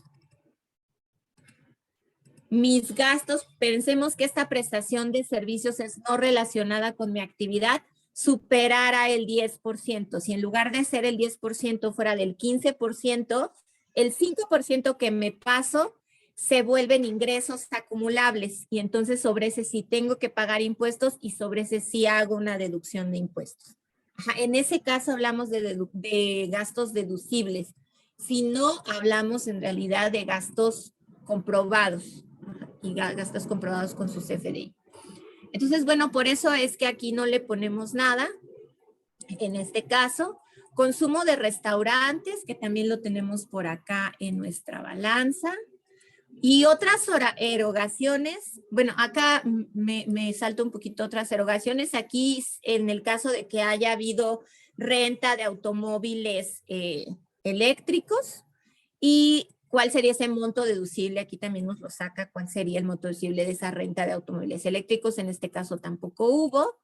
mis gastos, pensemos que esta prestación de servicios es no relacionada con mi actividad, superara el 10%. Si en lugar de ser el 10% fuera del 15%, el 5% que me paso se vuelven ingresos acumulables y entonces sobre ese sí tengo que pagar impuestos y sobre ese sí hago una deducción de impuestos. Ajá, en ese caso hablamos de gastos deducibles. Si no, hablamos en realidad de gastos comprobados. Ajá, y gastos comprobados con su CFDI. Entonces, bueno, por eso es que aquí no le ponemos nada. En este caso, consumo de restaurantes, que también lo tenemos por acá en nuestra balanza. Y otras erogaciones, bueno, acá me salto un poquito otras erogaciones. Aquí, en el caso de que haya habido renta de automóviles eléctricos, y cuál sería ese monto deducible, aquí también nos lo saca, cuál sería el monto deducible de esa renta de automóviles eléctricos, en este caso tampoco hubo.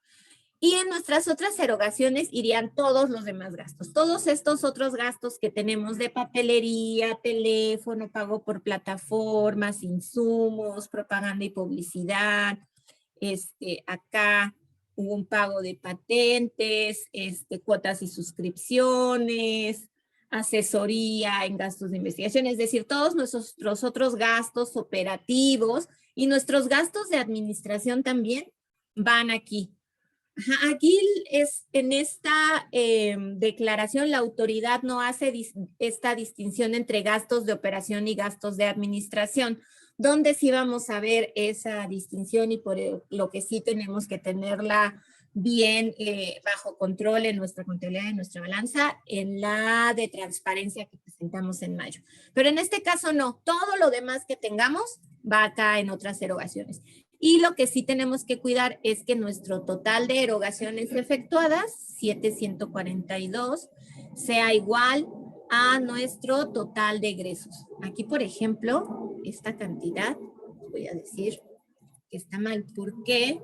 Y en nuestras otras erogaciones irían todos los demás gastos. Todos estos otros gastos que tenemos de papelería, teléfono, pago por plataformas, insumos, propaganda y publicidad. Acá hubo un pago de patentes, cuotas y suscripciones, asesoría en gastos de investigación, es decir, todos nuestros otros gastos operativos y nuestros gastos de administración también van aquí. Ajá, aquí en esta declaración la autoridad no hace esta distinción entre gastos de operación y gastos de administración, donde sí vamos a ver esa distinción y por lo que sí tenemos que tenerla bien bajo control en nuestra contabilidad, en nuestra balanza, en la de transparencia que presentamos en mayo. Pero en este caso no, todo lo demás que tengamos va acá en otras erogaciones. Y lo que sí tenemos que cuidar es que nuestro total de erogaciones efectuadas, 742, sea igual a nuestro total de egresos. Aquí, por ejemplo, esta cantidad, voy a decir que está mal, porque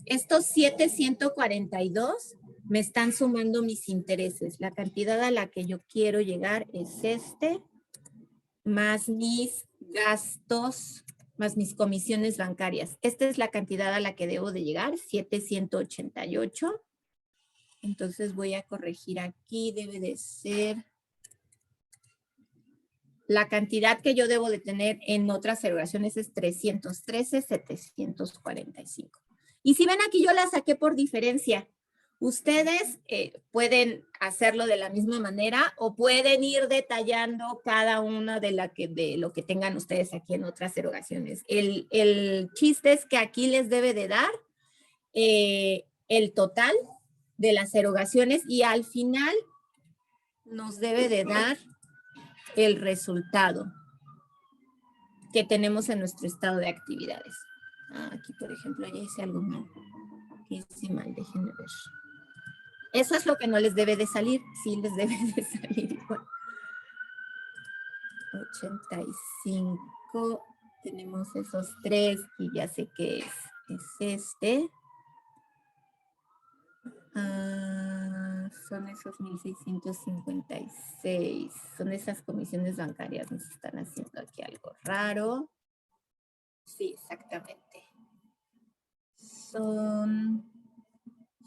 estos 742 me están sumando mis intereses. La cantidad a la que yo quiero llegar es más mis gastos, más mis comisiones bancarias. Esta es la cantidad a la que debo de llegar, 788. Entonces voy a corregir aquí, debe de ser la cantidad que yo debo de tener en otras erogaciones es 313,745. Y si ven aquí yo la saqué por diferencia. Ustedes pueden hacerlo de la misma manera o pueden ir detallando cada una de lo que tengan ustedes aquí en otras erogaciones. El chiste es que aquí les debe de dar el total de las erogaciones y al final nos debe de dar el resultado que tenemos en nuestro estado de actividades. Aquí, por ejemplo, ya hice algo mal. Hice mal, déjenme ver. Eso es lo que no les debe de salir. Sí les debe de salir igual. 85. Tenemos esos tres y ya sé que es este. Son esos 1,656. Son esas comisiones bancarias. Nos están haciendo aquí algo raro. Sí, exactamente. Son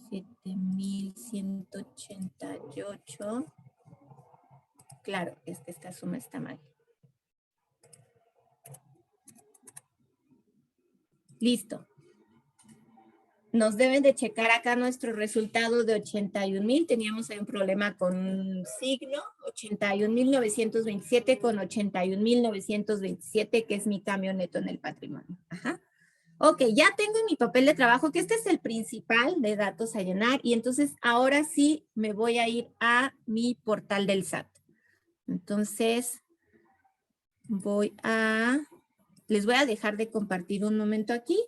7,188. Claro, es que esta suma está mal. Listo. Nos deben de checar acá nuestro resultado de 81,000. Teníamos ahí un problema con un signo. 81,927 con 81,927, que es mi cambio neto en el patrimonio. Ajá. Ok, ya tengo mi papel de trabajo, que este es el principal de datos a llenar. Y entonces ahora sí me voy a ir a mi portal del SAT. Entonces les voy a dejar de compartir un momento aquí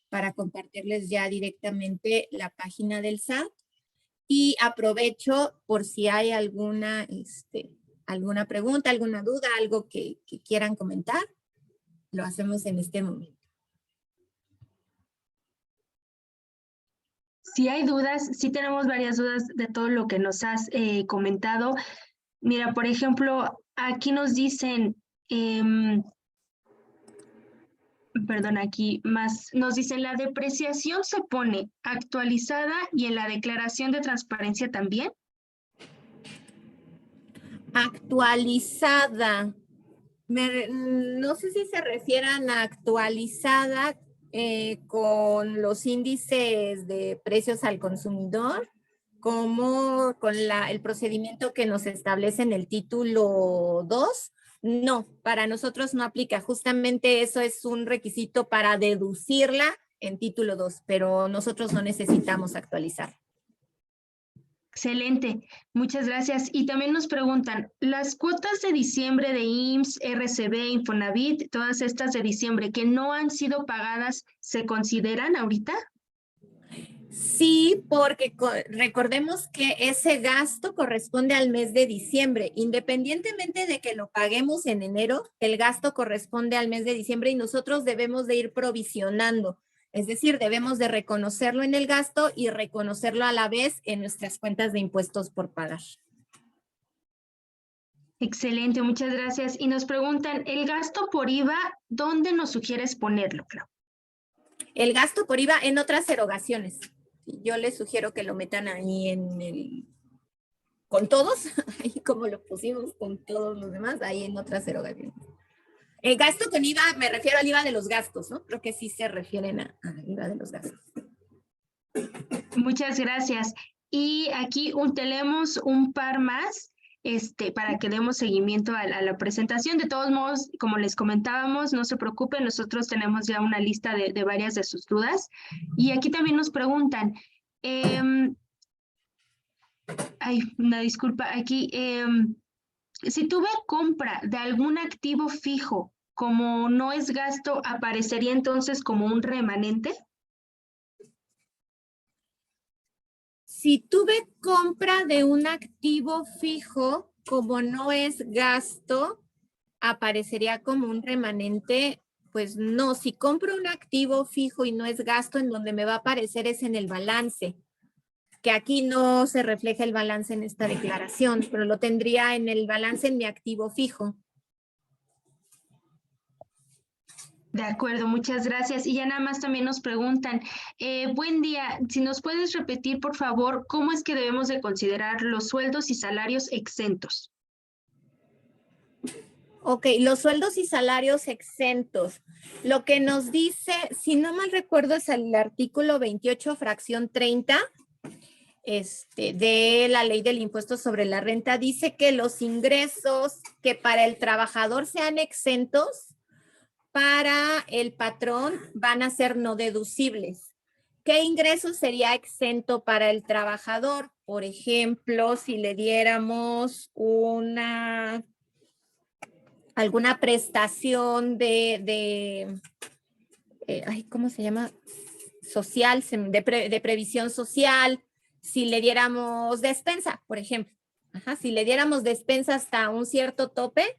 para compartirles ya directamente la página del SAT. Y aprovecho por si hay alguna pregunta, alguna duda, algo que quieran comentar. Lo hacemos en este momento. Si hay dudas, sí tenemos varias dudas de todo lo que nos has comentado. Mira, por ejemplo, aquí nos dicen, nos dicen la depreciación se pone actualizada y en la declaración de transparencia también. Actualizada. No sé si se refieran a actualizada con los índices de precios al consumidor, como con el procedimiento que nos establece en el título 2. No, para nosotros no aplica. Justamente eso es un requisito para deducirla en título 2, pero nosotros no necesitamos actualizar. Excelente, muchas gracias. Y también nos preguntan, ¿las cuotas de diciembre de IMSS, RCB, Infonavit, todas estas de diciembre que no han sido pagadas, se consideran ahorita? Sí, porque recordemos que ese gasto corresponde al mes de diciembre. Independientemente de que lo paguemos en enero, el gasto corresponde al mes de diciembre y nosotros debemos de ir provisionando Es decir, debemos de reconocerlo en el gasto y reconocerlo a la vez en nuestras cuentas de impuestos por pagar. Excelente, muchas gracias. Y nos preguntan, el gasto por IVA, ¿dónde nos sugieres ponerlo, Clau? El gasto por IVA en otras erogaciones. Yo les sugiero que lo metan ahí en el... con todos, ahí como lo pusimos con todos los demás, ahí en otras erogaciones. El gasto con IVA, me refiero al IVA de los gastos, ¿no? Creo que sí se refieren al IVA de los gastos. Muchas gracias. Y aquí tenemos un par más para que demos seguimiento a la presentación. De todos modos, como les comentábamos, no se preocupen, nosotros tenemos ya una lista de varias de sus dudas. Y aquí también nos preguntan, una disculpa, aquí, si tuve compra de algún activo fijo, como no es gasto, ¿aparecería entonces como un remanente? Si tuve compra de un activo fijo, como no es gasto, aparecería como un remanente. Pues no, si compro un activo fijo y no es gasto, en donde me va a aparecer es en el balance, que aquí no se refleja el balance en esta declaración, pero lo tendría en el balance en mi activo fijo. De acuerdo, muchas gracias. Y ya nada más también nos preguntan, buen día, si nos puedes repetir, por favor, ¿cómo es que debemos de considerar los sueldos y salarios exentos? Ok, los sueldos y salarios exentos. Lo que nos dice, si no mal recuerdo, es el artículo 28, fracción 30, de la ley del impuesto sobre la renta, dice que los ingresos que para el trabajador sean exentos, para el patrón van a ser no deducibles. ¿Qué ingreso sería exento para el trabajador? Por ejemplo, si le diéramos alguna prestación ¿cómo se llama? Social, de previsión social, si le diéramos despensa, por ejemplo. Si le diéramos despensa hasta un cierto tope,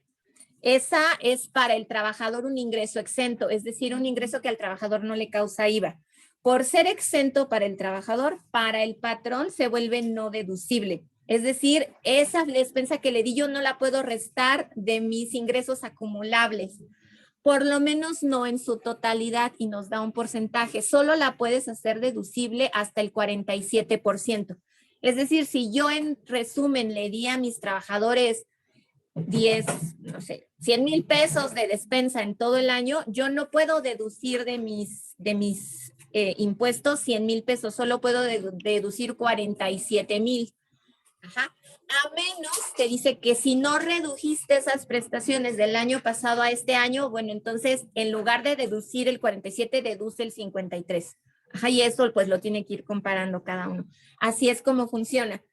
esa es para el trabajador un ingreso exento, es decir, un ingreso que al trabajador no le causa IVA. Por ser exento para el trabajador, para el patrón se vuelve no deducible. Es decir, esa despensa que le di yo no la puedo restar de mis ingresos acumulables. Por lo menos no en su totalidad y nos da un porcentaje. Solo la puedes hacer deducible hasta el 47%. Es decir, si yo en resumen le di a mis trabajadores 100,000 pesos de despensa en todo el año, yo no puedo deducir de mis impuestos 100,000 pesos, solo puedo deducir 47,000. A menos que dice que si no redujiste esas prestaciones del año pasado a este año, bueno, entonces en lugar de deducir el 47, deduce el 53. Y eso pues lo tiene que ir comparando cada uno. Así es como funciona.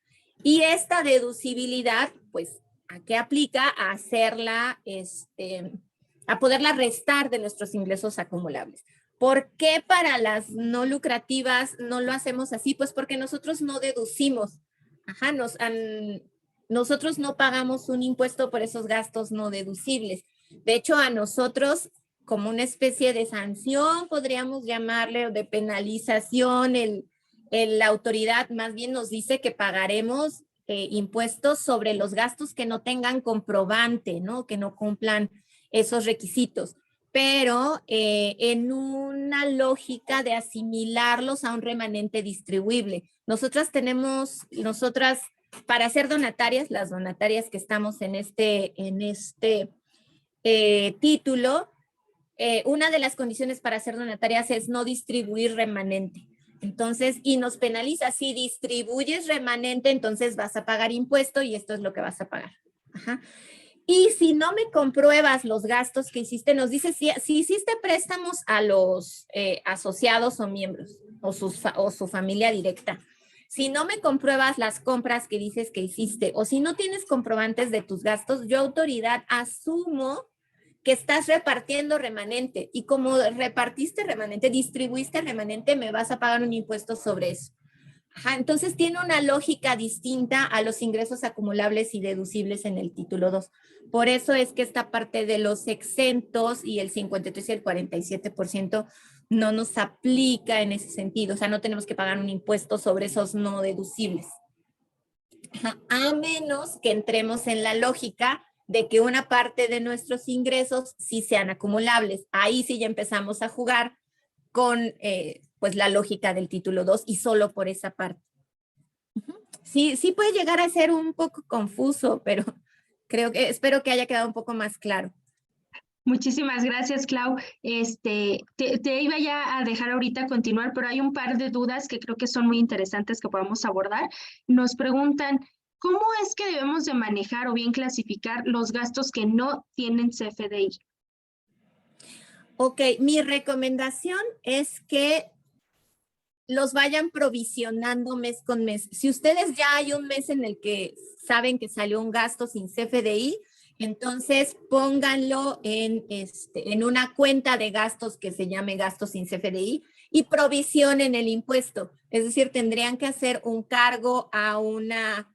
Y esta deducibilidad, pues, ¿a qué aplica? A hacerla, a poderla restar de nuestros ingresos acumulables. ¿Por qué para las no lucrativas no lo hacemos así? Pues porque nosotros no deducimos. Nosotros no pagamos un impuesto por esos gastos no deducibles. De hecho, a nosotros, como una especie de sanción, podríamos llamarle, o de penalización, la autoridad más bien nos dice que pagaremos impuestos sobre los gastos que no tengan comprobante, ¿no? Que no cumplan esos requisitos, pero en una lógica de asimilarlos a un remanente distribuible. Nosotras, para ser donatarias, las donatarias que estamos en este título, una de las condiciones para ser donatarias es no distribuir remanente. Entonces, y nos penaliza, si distribuyes remanente, entonces vas a pagar impuesto y esto es lo que vas a pagar. Y si no me compruebas los gastos que hiciste, nos dice si hiciste préstamos a los asociados o miembros o su familia directa. Si no me compruebas las compras que dices que hiciste o si no tienes comprobantes de tus gastos, yo, autoridad, asumo que estás repartiendo remanente y como repartiste remanente, distribuiste remanente, me vas a pagar un impuesto sobre eso. Entonces tiene una lógica distinta a los ingresos acumulables y deducibles en el título 2. Por eso es que esta parte de los exentos y el 53 y el 47%, no nos aplica en ese sentido, o sea, no tenemos que pagar un impuesto sobre esos no deducibles. A menos que entremos en la lógica de que una parte de nuestros ingresos sí sean acumulables. Ahí sí ya empezamos a jugar con pues la lógica del título 2 y solo por esa parte. Sí, sí puede llegar a ser un poco confuso, pero espero que haya quedado un poco más claro. Muchísimas gracias, Clau. Te iba ya a dejar ahorita continuar, pero hay un par de dudas que creo que son muy interesantes que podamos abordar. Nos preguntan, ¿cómo es que debemos de manejar o bien clasificar los gastos que no tienen CFDI? Ok, mi recomendación es que los vayan provisionando mes con mes. Si ustedes ya hay un mes en el que saben que salió un gasto sin CFDI, entonces pónganlo en una cuenta de gastos que se llame gastos sin CFDI y provisionen el impuesto. Es decir, tendrían que hacer un cargo a una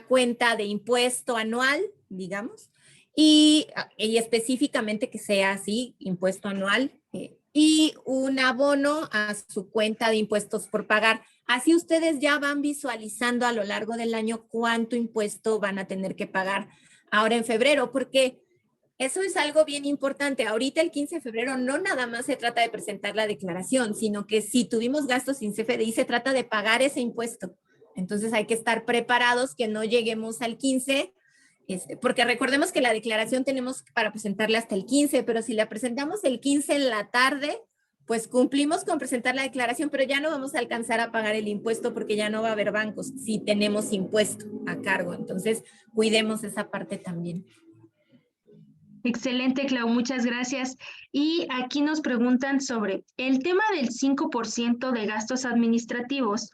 cuenta de impuesto anual, digamos, y específicamente que sea así, impuesto anual, y un abono a su cuenta de impuestos por pagar. Así ustedes ya van visualizando a lo largo del año cuánto impuesto van a tener que pagar ahora en febrero, porque eso es algo bien importante. Ahorita el 15 de febrero no nada más se trata de presentar la declaración, sino que si tuvimos gastos sin CFDI se trata de pagar ese impuesto. Entonces hay que estar preparados que no lleguemos al 15, porque recordemos que la declaración tenemos para presentarla hasta el 15, pero si la presentamos el 15 en la tarde, pues cumplimos con presentar la declaración, pero ya no vamos a alcanzar a pagar el impuesto porque ya no va a haber bancos si tenemos impuesto a cargo. Entonces, cuidemos esa parte también. Excelente, Clau, muchas gracias. Y aquí nos preguntan sobre el tema del 5% de gastos administrativos.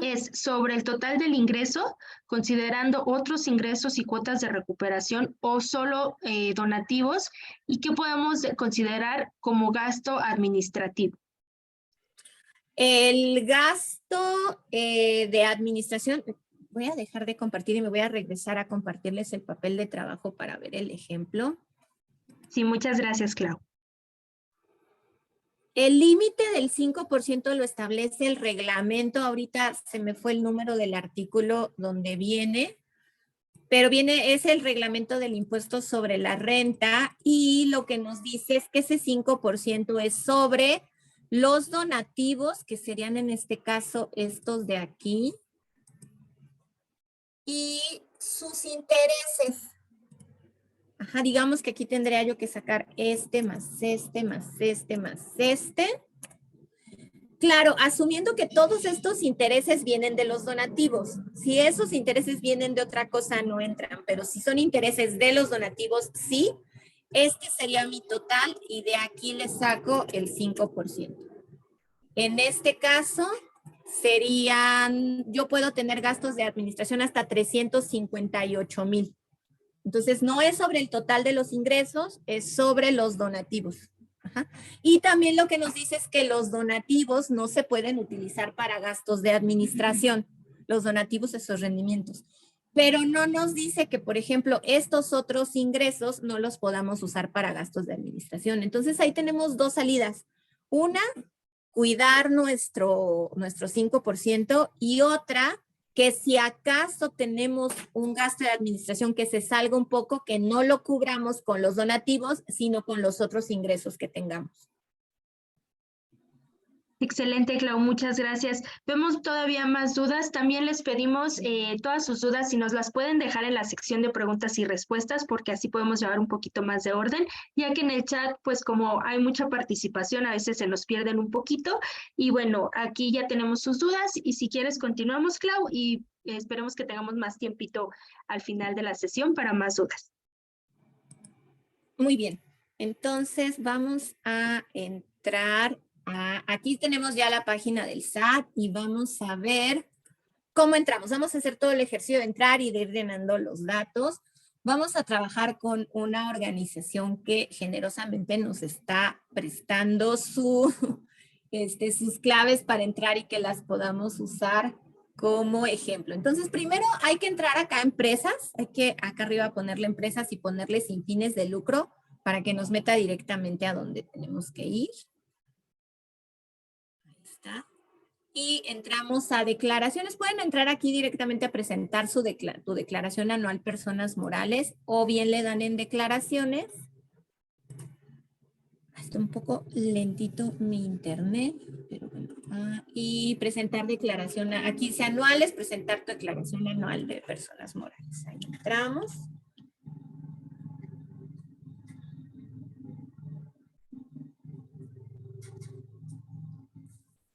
¿Es sobre el total del ingreso, considerando otros ingresos y cuotas de recuperación o solo donativos? ¿Y qué podemos considerar como gasto administrativo? El gasto de administración, voy a dejar de compartir y me voy a regresar a compartirles el papel de trabajo para ver el ejemplo. Sí, muchas gracias, Clau. El límite del 5% lo establece el reglamento. Ahorita se me fue el número del artículo donde viene, pero es el reglamento del impuesto sobre la renta y lo que nos dice es que ese 5% es sobre los donativos, que serían en este caso estos de aquí, y sus intereses. Ajá, digamos que aquí tendría yo que sacar este más este más este más este. Claro, asumiendo que todos estos intereses vienen de los donativos. Si esos intereses vienen de otra cosa, no entran, pero si son intereses de los donativos, sí. Este sería mi total y de aquí le saco el 5%. En este caso, yo puedo tener gastos de administración hasta 358,000. Entonces, no es sobre el total de los ingresos, es sobre los donativos. Ajá. Y también lo que nos dice es que los donativos no se pueden utilizar para gastos de administración, los donativos, esos rendimientos. Pero no nos dice que, por ejemplo, estos otros ingresos no los podamos usar para gastos de administración. Entonces, ahí tenemos dos salidas. Una, cuidar nuestro 5% y otra, que si acaso tenemos un gasto de administración que se salga un poco, que no lo cubramos con los donativos, sino con los otros ingresos que tengamos. Excelente, Clau, muchas gracias. Vemos todavía más dudas. También les pedimos todas sus dudas, si nos las pueden dejar en la sección de preguntas y respuestas, porque así podemos llevar un poquito más de orden, ya que en el chat, pues como hay mucha participación, a veces se nos pierden un poquito. Y bueno, aquí ya tenemos sus dudas y si quieres continuamos, Clau, y esperemos que tengamos más tiempito al final de la sesión para más dudas. Muy bien, entonces vamos a entrar. Aquí tenemos ya la página del SAT y vamos a ver cómo entramos. Vamos a hacer todo el ejercicio de entrar y de ir llenando los datos. Vamos a trabajar con una organización que generosamente nos está prestando sus claves para entrar y que las podamos usar como ejemplo. Entonces, primero hay que entrar acá a empresas. Hay que acá arriba ponerle empresas y ponerle sin fines de lucro para que nos meta directamente a donde tenemos que ir. y entramos a declaraciones. Pueden entrar aquí directamente a presentar tu declaración anual personas morales o bien le dan en declaraciones. Está un poco lentito mi internet, pero bueno. Y presentar declaración, aquí dice anuales, presentar tu declaración anual de personas morales. Ahí entramos.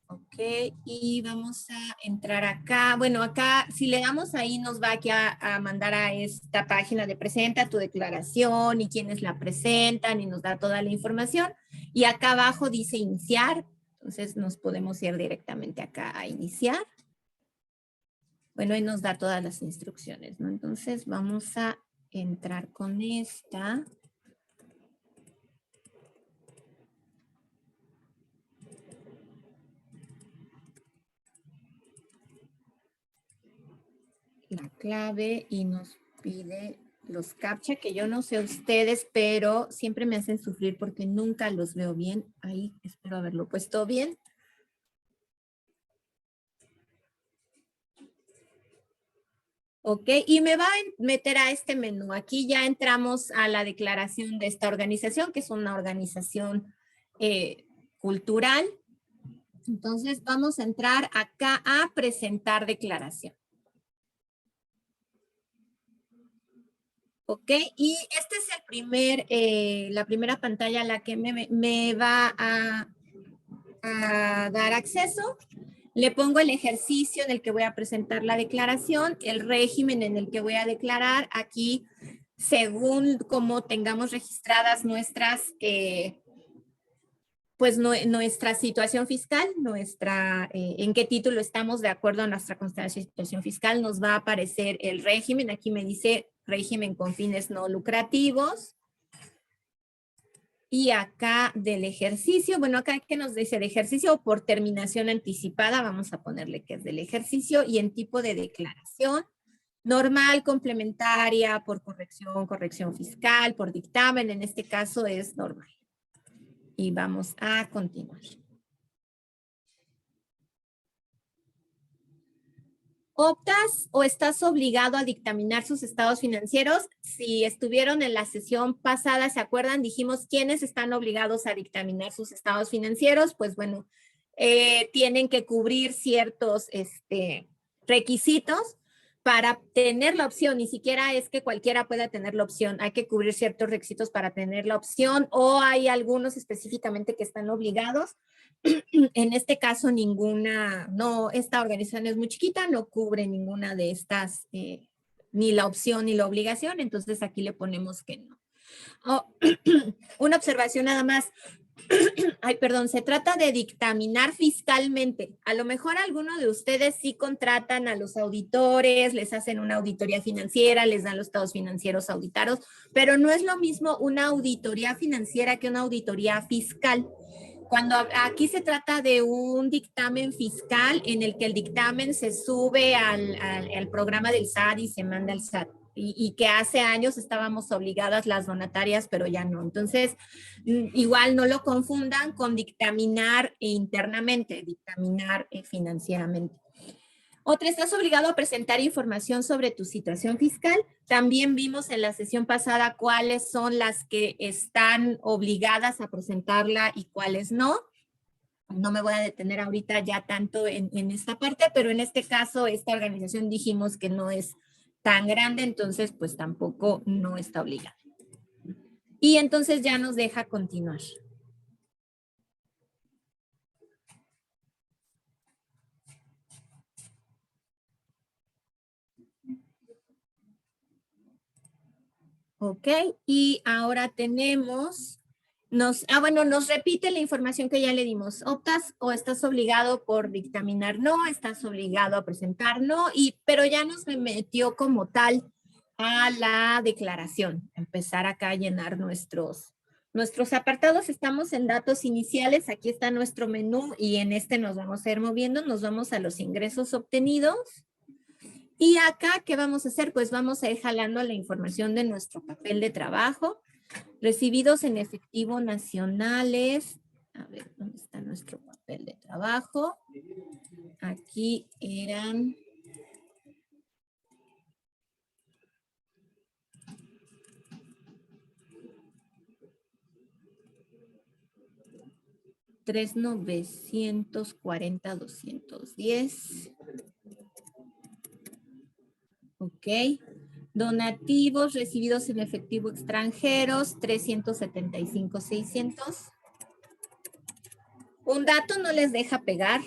Ok, y vamos a entrar acá. Bueno, acá, si le damos ahí, nos va aquí a mandar a esta página de presenta tu declaración y quiénes la presentan y nos da toda la información. Y acá abajo dice iniciar, entonces nos podemos ir directamente acá a iniciar. Bueno, ahí nos da todas las instrucciones, ¿no? Entonces vamos a entrar con esta. La clave y nos pide los captcha, que yo no sé ustedes, pero siempre me hacen sufrir porque nunca los veo bien. Ahí espero haberlo puesto bien. Ok, y me va a meter a este menú. Aquí ya entramos a la declaración de esta organización, que es una organización cultural. Entonces vamos a entrar acá a presentar declaración. Ok, y este es el la primera pantalla a la que me va a dar acceso. Le pongo el ejercicio en el que voy a presentar la declaración, el régimen en el que voy a declarar. Aquí, según cómo tengamos registradas nuestras, nuestra situación fiscal, en qué título estamos de acuerdo a nuestra constatación de situación fiscal, nos va a aparecer el régimen. Aquí me dice régimen con fines no lucrativos. Y acá del ejercicio, bueno, acá que nos dice de ejercicio por terminación anticipada, vamos a ponerle que es del ejercicio y en tipo de declaración, normal, complementaria, por corrección fiscal, por dictamen, en este caso es normal. Y vamos a continuar. ¿Optas o estás obligado a dictaminar sus estados financieros? Si estuvieron en la sesión pasada, ¿se acuerdan? Dijimos quiénes están obligados a dictaminar sus estados financieros. Pues bueno, tienen que cubrir ciertos requisitos para tener la opción. Ni siquiera es que cualquiera pueda tener la opción. Hay que cubrir ciertos requisitos para tener la opción o hay algunos específicamente que están obligados. En este caso, esta organización es muy chiquita, no cubre ninguna de estas, ni la opción ni la obligación, entonces aquí le ponemos que no. Una observación nada más. Ay, perdón, se trata de dictaminar fiscalmente. A lo mejor alguno de ustedes sí contratan a los auditores, les hacen una auditoría financiera, les dan los estados financieros auditados, pero no es lo mismo una auditoría financiera que una auditoría fiscal. Cuando aquí se trata de un dictamen fiscal en el que el dictamen se sube al programa del SAT y se manda al SAT. Y que hace años estábamos obligadas las donatarias, pero ya no. Entonces, igual no lo confundan con dictaminar internamente, dictaminar financieramente. Otra, estás obligado a presentar información sobre tu situación fiscal. También vimos en la sesión pasada cuáles son las que están obligadas a presentarla y cuáles no. No me voy a detener ahorita ya tanto en esta parte, pero en este caso, esta organización dijimos que no es tan grande, entonces pues tampoco no está obligada. Y entonces ya nos deja continuar. Ok, y ahora tenemos, nos repite la información que ya le dimos. ¿Optas o estás obligado por dictaminar? No, estás obligado a presentar no, pero ya nos metió como tal a la declaración. Empezar acá a llenar nuestros apartados. Estamos en datos iniciales, aquí está nuestro menú y en este nos vamos a ir moviendo, nos vamos a los ingresos obtenidos. Y acá, ¿qué vamos a hacer? Pues vamos a ir jalando la información de nuestro papel de trabajo. Recibidos en efectivo nacionales. A ver, ¿dónde está nuestro papel de trabajo? Aquí eran... $3,940,210. Ok. Donativos recibidos en efectivo extranjeros, 375,600. Un dato no les deja pegar,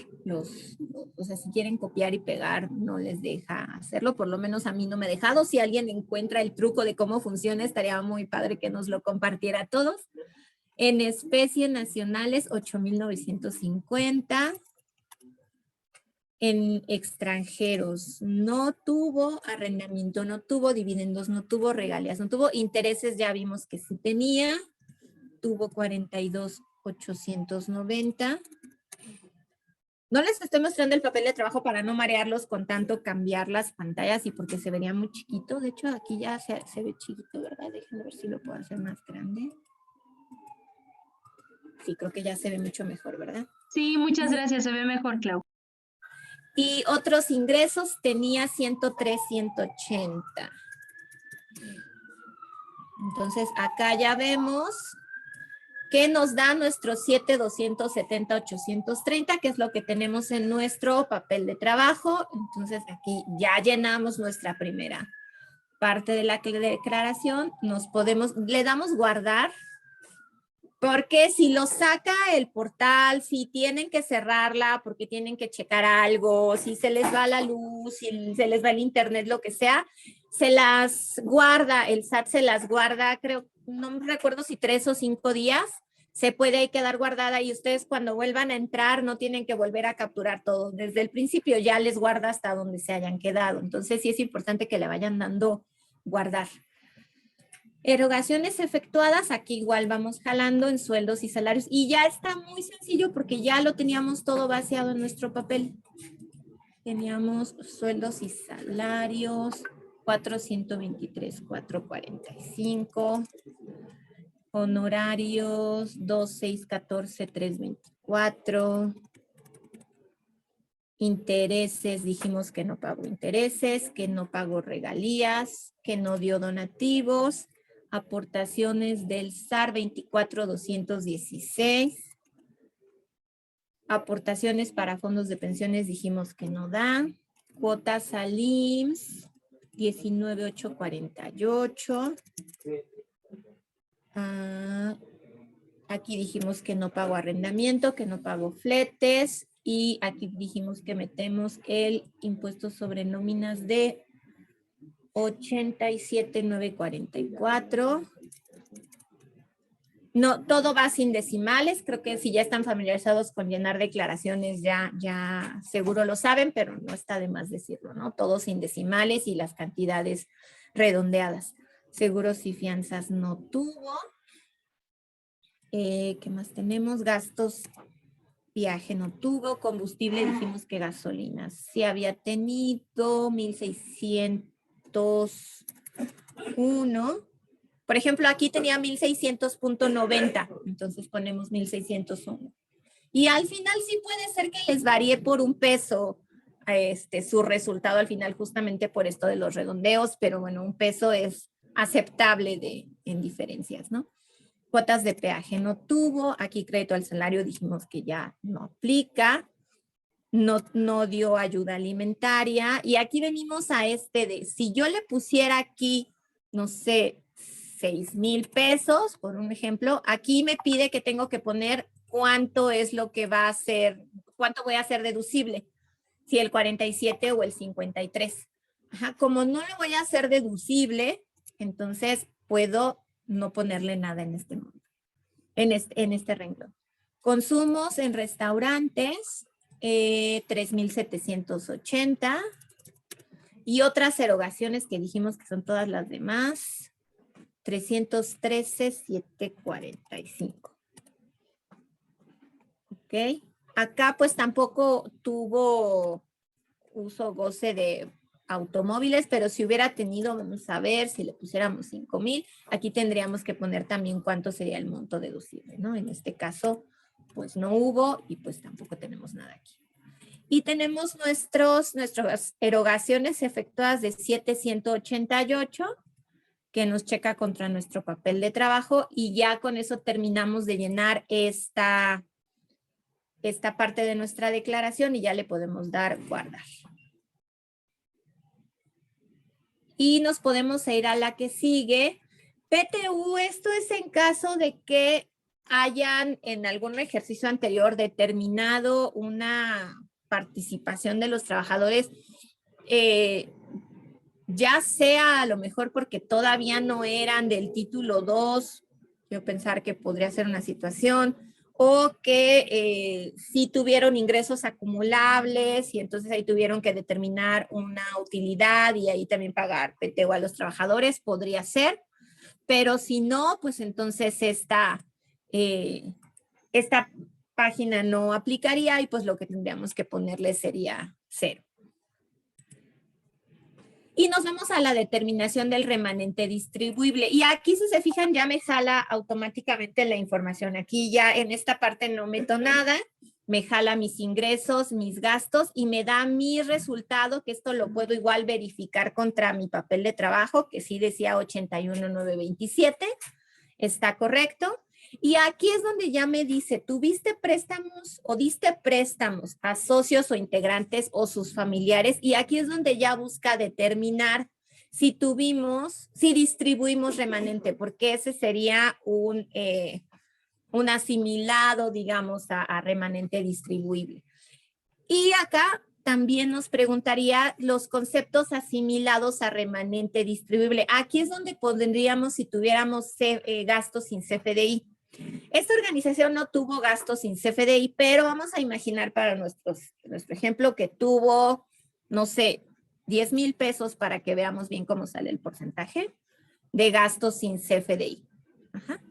o sea, si quieren copiar y pegar, no les deja hacerlo, por lo menos a mí no me ha dejado. Si alguien encuentra el truco de cómo funciona, estaría muy padre que nos lo compartiera a todos. En especies nacionales, 8,950. En extranjeros, no tuvo arrendamiento, no tuvo dividendos, no tuvo regalías, no tuvo intereses, ya vimos que sí tenía. Tuvo 42,890. No les estoy mostrando el papel de trabajo para no marearlos con tanto cambiar las pantallas y porque se vería muy chiquito. De hecho, aquí ya se ve chiquito, ¿verdad? Déjenme ver si lo puedo hacer más grande. Sí, creo que ya se ve mucho mejor, ¿verdad? Sí, muchas gracias, se ve mejor, Clau. Y otros ingresos tenía 103,180. Entonces, acá ya vemos que nos da nuestros 7,270,830, que es lo que tenemos en nuestro papel de trabajo. Entonces, aquí ya llenamos nuestra primera parte de la declaración. Le damos guardar, porque si lo saca el portal, si tienen que cerrarla porque tienen que checar algo, si se les va la luz, si se les va el internet, lo que sea, se las guarda, el SAT se las guarda, creo, no me recuerdo si 3 o 5 días, se puede ahí quedar guardada y ustedes cuando vuelvan a entrar no tienen que volver a capturar todo. Desde el principio ya les guarda hasta donde se hayan quedado. Entonces sí es importante que le vayan dando guardar. Erogaciones efectuadas, aquí igual vamos jalando en sueldos y salarios y ya está muy sencillo porque ya lo teníamos todo vaciado en nuestro papel. Teníamos sueldos y salarios, 423,445, honorarios, 2,614,324, intereses, dijimos que no pagó intereses, que no pagó regalías, que no dio donativos, aportaciones del SAR 24,216. Aportaciones para fondos de pensiones dijimos que no da. Cuotas al IMSS 19,848. Aquí dijimos que no pagó arrendamiento, que no pagó fletes. Y aquí dijimos que metemos el impuesto sobre nóminas de 87,944. No, todo va sin decimales. Creo que si ya están familiarizados con llenar declaraciones, ya seguro lo saben, pero no está de más decirlo, ¿no? Todo sin decimales y las cantidades redondeadas. Seguros y fianzas no tuvo. ¿Qué más tenemos? Gastos, viaje no tuvo. Combustible, dijimos que gasolina sí había tenido, 1,601. Por ejemplo, aquí tenía 1,600,90, entonces ponemos 1,601. Y al final sí puede ser que les varíe por un peso su resultado al final, justamente por esto de los redondeos, pero bueno, un peso es aceptable en diferencias, ¿no? Cuotas de peaje no tuvo, aquí crédito al salario dijimos que ya no aplica, no dio ayuda alimentaria, y aquí venimos a si yo le pusiera aquí, no sé, 6,000 pesos, por un ejemplo, aquí me pide que tengo que poner cuánto es lo que va a ser, cuánto voy a hacer deducible, si el 47 o el 53. Ajá, como no lo voy a hacer deducible, entonces puedo no ponerle nada en este monto, en este renglón. Consumos en restaurantes, 3,780. Y otras erogaciones que dijimos que son todas las demás, 313,745. Ok. Acá pues tampoco tuvo uso goce de automóviles, pero si hubiera tenido, vamos a ver, si le pusiéramos 5,000, aquí tendríamos que poner también cuánto sería el monto deducible, ¿no? En este caso, pues no hubo y pues tampoco tenemos nada aquí. Y tenemos nuestras erogaciones efectuadas de 7,188 que nos checa contra nuestro papel de trabajo y ya con eso terminamos de llenar esta parte de nuestra declaración y ya le podemos dar guardar. Y nos podemos ir a la que sigue. PTU, esto es en caso de que hayan en algún ejercicio anterior determinado una participación de los trabajadores, ya sea a lo mejor porque todavía no eran del título 2, yo pensar que podría ser una situación, o que sí tuvieron ingresos acumulables y entonces ahí tuvieron que determinar una utilidad y ahí también pagar PTU a los trabajadores, podría ser, pero si no, pues entonces esta página no aplicaría y pues lo que tendríamos que ponerle sería 0. Y nos vamos a la determinación del remanente distribuible. Y aquí, si se fijan, ya me jala automáticamente la información. Aquí ya en esta parte no meto nada. Me jala mis ingresos, mis gastos y me da mi resultado, que esto lo puedo igual verificar contra mi papel de trabajo, que sí decía 81,927. Está correcto. Y aquí es donde ya me dice, ¿tuviste préstamos o diste préstamos a socios o integrantes o sus familiares? Y aquí es donde ya busca determinar si distribuimos remanente, porque ese sería un asimilado, digamos, a remanente distribuible. Y acá también nos preguntaría los conceptos asimilados a remanente distribuible. Aquí es donde pondríamos si tuviéramos gastos sin CFDI. Esta organización no tuvo gastos sin CFDI, pero vamos a imaginar para nuestro ejemplo que tuvo, no sé, 10,000 pesos para que veamos bien cómo sale el porcentaje de gastos sin CFDI. Ajá.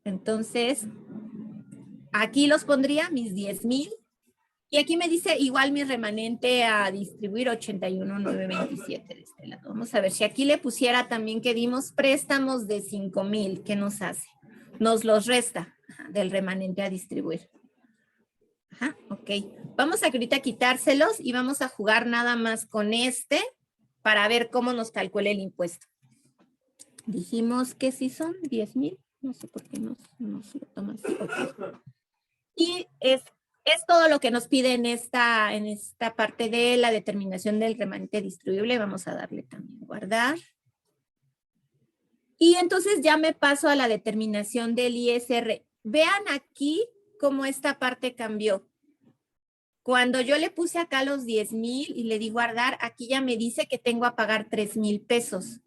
Entonces, aquí los pondría mis 10,000 y aquí me dice igual mi remanente a distribuir 81,927 de este lado. Vamos a ver si aquí le pusiera también que dimos préstamos de 5,000, ¿qué nos hace? Nos los resta del remanente a distribuir. Ajá, ok. Vamos a ahorita quitárselos y vamos a jugar nada más con para ver cómo nos calcula el impuesto. Dijimos que si son 10,000. No sé por qué no se lo toman. Okay. Y es todo lo que nos pide en esta parte de la determinación del remanente distribuible. Vamos a darle también guardar. Y entonces ya me paso a la determinación del ISR. Vean aquí cómo esta parte cambió. Cuando yo le puse acá los 10,000 y le di guardar, aquí ya me dice que tengo a pagar 3,000 pesos.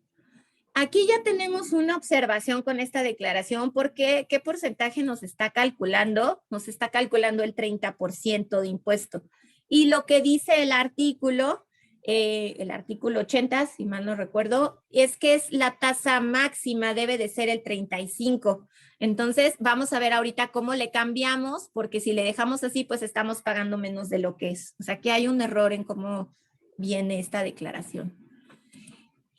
Aquí ya tenemos una observación con esta declaración porque ¿qué porcentaje nos está calculando? Nos está calculando el 30% de impuesto. Y lo que dice el artículo 80, si mal no recuerdo, es que la tasa máxima debe de ser el 35. Entonces, vamos a ver ahorita cómo le cambiamos, porque si le dejamos así, pues estamos pagando menos de lo que es. O sea, que hay un error en cómo viene esta declaración.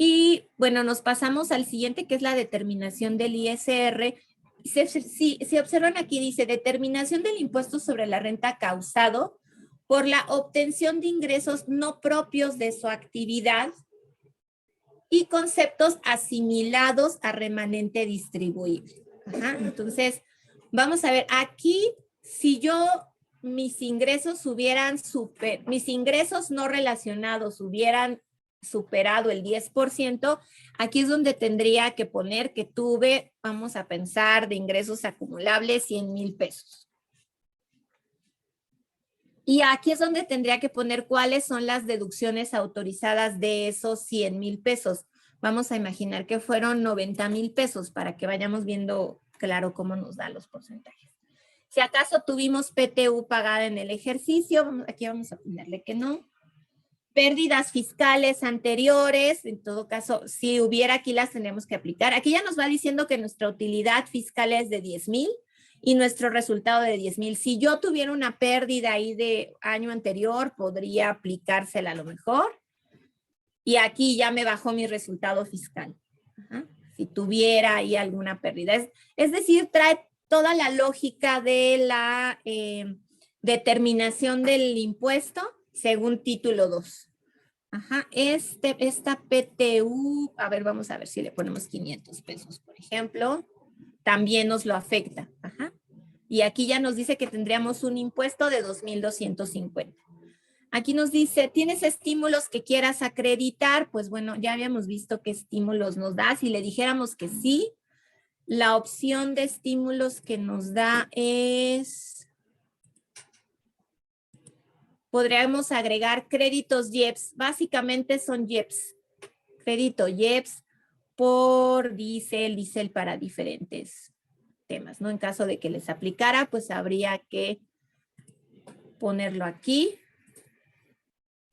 Y bueno, nos pasamos al siguiente, que es la determinación del ISR. Si observan aquí, dice determinación del impuesto sobre la renta causado por la obtención de ingresos no propios de su actividad y conceptos asimilados a remanente distribuible. Ajá, entonces, vamos a ver, aquí, si mis ingresos no relacionados hubieran superado el 10%, aquí es donde tendría que poner que tuve, vamos a pensar, de ingresos acumulables 100,000 pesos. Y aquí es donde tendría que poner cuáles son las deducciones autorizadas de esos 100,000 pesos. Vamos a imaginar que fueron 90,000 pesos para que vayamos viendo claro cómo nos dan los porcentajes. Si acaso tuvimos PTU pagada en el ejercicio, aquí vamos a ponerle que no. Pérdidas fiscales anteriores, en todo caso, si hubiera aquí las tenemos que aplicar. Aquí ya nos va diciendo que nuestra utilidad fiscal es de 10,000 y nuestro resultado de 10,000. Si yo tuviera una pérdida ahí de año anterior, podría aplicársela a lo mejor. Y aquí ya me bajó mi resultado fiscal. Ajá. Si tuviera ahí alguna pérdida. Es decir, trae toda la lógica de la determinación del impuesto según título 2. Ajá, esta PTU, a ver, vamos a ver si le ponemos 500 pesos, por ejemplo, también nos lo afecta. Ajá. Y aquí ya nos dice que tendríamos un impuesto de 2,250. Aquí nos dice, ¿tienes estímulos que quieras acreditar? Pues bueno, ya habíamos visto qué estímulos nos da. Si le dijéramos que sí, la opción de estímulos que nos da es, podríamos agregar créditos IEPS. Básicamente son IEPS. Crédito IEPS por diésel para diferentes temas, ¿no? En caso de que les aplicara, pues habría que ponerlo aquí.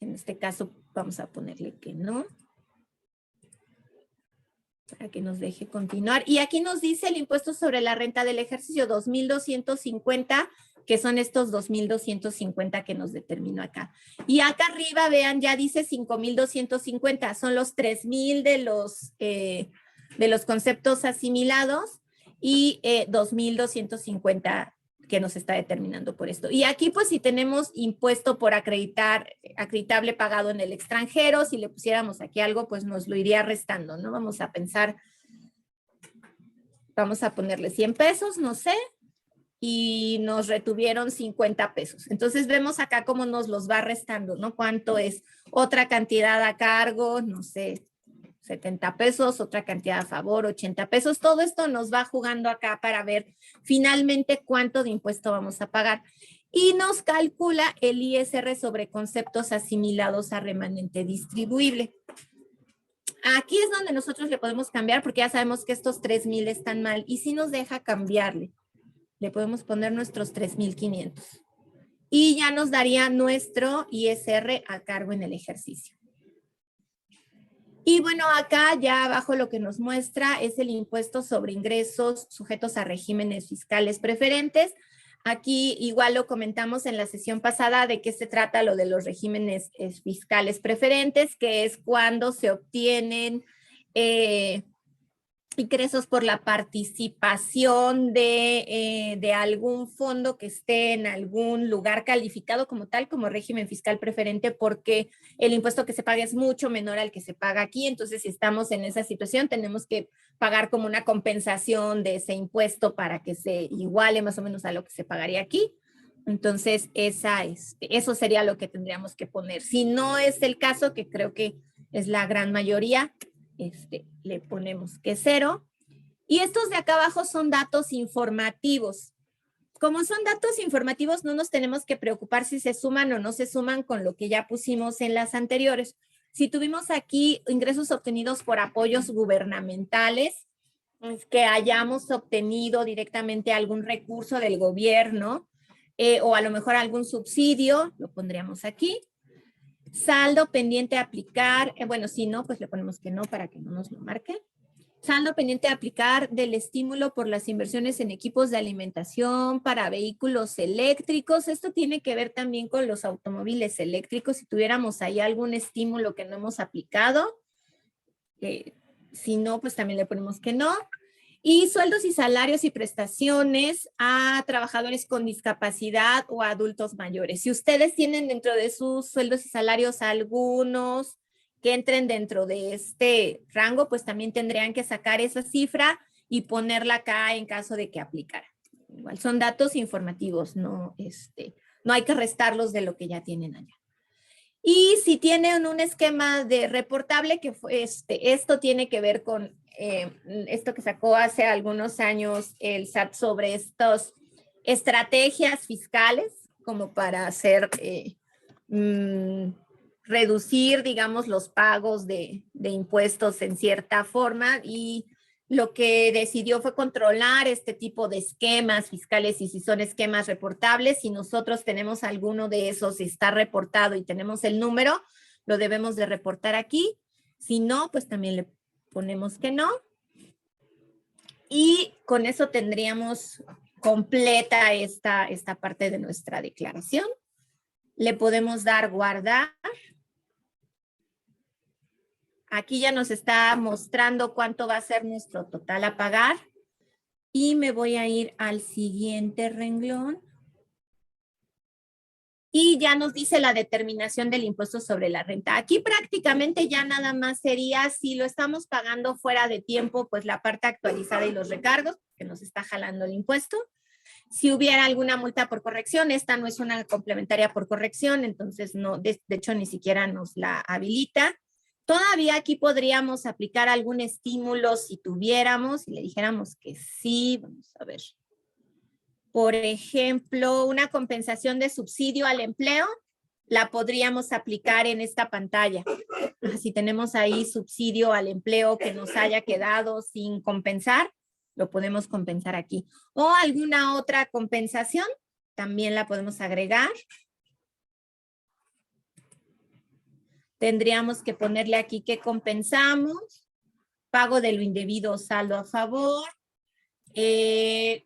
En este caso vamos a ponerle que no, para que nos deje continuar. Y aquí nos dice el impuesto sobre la renta del ejercicio, 2,250, que son estos 2,250 que nos determinó acá. Y acá arriba, vean, ya dice 5,250, son los 3,000 de los conceptos asimilados y 2,250 que nos está determinando por esto. Y aquí, pues, si tenemos impuesto por acreditable pagado en el extranjero, si le pusiéramos aquí algo, pues nos lo iría restando, ¿no? Vamos a pensar, vamos a ponerle 100 pesos, no sé, y nos retuvieron 50 pesos. Entonces, vemos acá cómo nos los va restando, ¿no? ¿Cuánto es otra cantidad a cargo? No sé, 70 pesos, otra cantidad a favor, 80 pesos. Todo esto nos va jugando acá para ver finalmente cuánto de impuesto vamos a pagar. Y nos calcula el ISR sobre conceptos asimilados a remanente distribuible. Aquí es donde nosotros le podemos cambiar porque ya sabemos que estos 3,000 están mal. Y si nos deja cambiarle, le podemos poner nuestros 3,500. Y ya nos daría nuestro ISR a cargo en el ejercicio. Y bueno, acá ya abajo lo que nos muestra es el impuesto sobre ingresos sujetos a regímenes fiscales preferentes. Aquí igual lo comentamos en la sesión pasada de qué se trata lo de los regímenes fiscales preferentes, que es cuando se obtienen ingresos por la participación de algún fondo que esté en algún lugar calificado como tal, como régimen fiscal preferente, porque el impuesto que se paga es mucho menor al que se paga aquí. Entonces, si estamos en esa situación, tenemos que pagar como una compensación de ese impuesto para que se iguale más o menos a lo que se pagaría aquí. Entonces, eso sería lo que tendríamos que poner. Si no es el caso, que creo que es la gran mayoría, le ponemos que 0. Y estos de acá abajo son datos informativos. Como son datos informativos, no nos tenemos que preocupar si se suman o no se suman con lo que ya pusimos en las anteriores. Si tuvimos aquí ingresos obtenidos por apoyos gubernamentales, que hayamos obtenido directamente algún recurso del gobierno o a lo mejor algún subsidio, lo pondríamos aquí. Saldo pendiente a aplicar, bueno, si no, pues le ponemos que no para que no nos lo marque. Saldo pendiente a aplicar del estímulo por las inversiones en equipos de alimentación para vehículos eléctricos. Esto tiene que ver también con los automóviles eléctricos. Si tuviéramos ahí algún estímulo que no hemos aplicado, si no, pues también le ponemos que no. Y sueldos y salarios y prestaciones a trabajadores con discapacidad o a adultos mayores. Si ustedes tienen dentro de sus sueldos y salarios algunos que entren dentro de este rango, pues también tendrían que sacar esa cifra y ponerla acá en caso de que aplicara. Igual son datos informativos, no hay que restarlos de lo que ya tienen allá. Y si tienen un esquema de reportable, que esto tiene que ver con esto que sacó hace algunos años el SAT sobre estas estrategias fiscales, como para hacer, reducir, digamos, los pagos de impuestos en cierta forma, y lo que decidió fue controlar este tipo de esquemas fiscales, y si son esquemas reportables, si nosotros tenemos alguno de esos y está reportado y tenemos el número, lo debemos de reportar aquí. Si no, pues también le ponemos que no. Y con eso tendríamos completa esta parte de nuestra declaración. Le podemos dar guardar. Aquí ya nos está mostrando cuánto va a ser nuestro total a pagar. Y me voy a ir al siguiente renglón. Y ya nos dice la determinación del impuesto sobre la renta. Aquí prácticamente ya nada más sería, si lo estamos pagando fuera de tiempo, pues la parte actualizada y los recargos, que nos está jalando el impuesto. Si hubiera alguna multa por corrección, esta no es una complementaria por corrección, entonces no, de hecho ni siquiera nos la habilita. Todavía aquí podríamos aplicar algún estímulo si tuviéramos, y le dijéramos que sí, vamos a ver. Por ejemplo, una compensación de subsidio al empleo, la podríamos aplicar en esta pantalla. Si tenemos ahí subsidio al empleo que nos haya quedado sin compensar, lo podemos compensar aquí. O alguna otra compensación, también la podemos agregar. Tendríamos que ponerle aquí que compensamos, pago de lo indebido, saldo a favor, y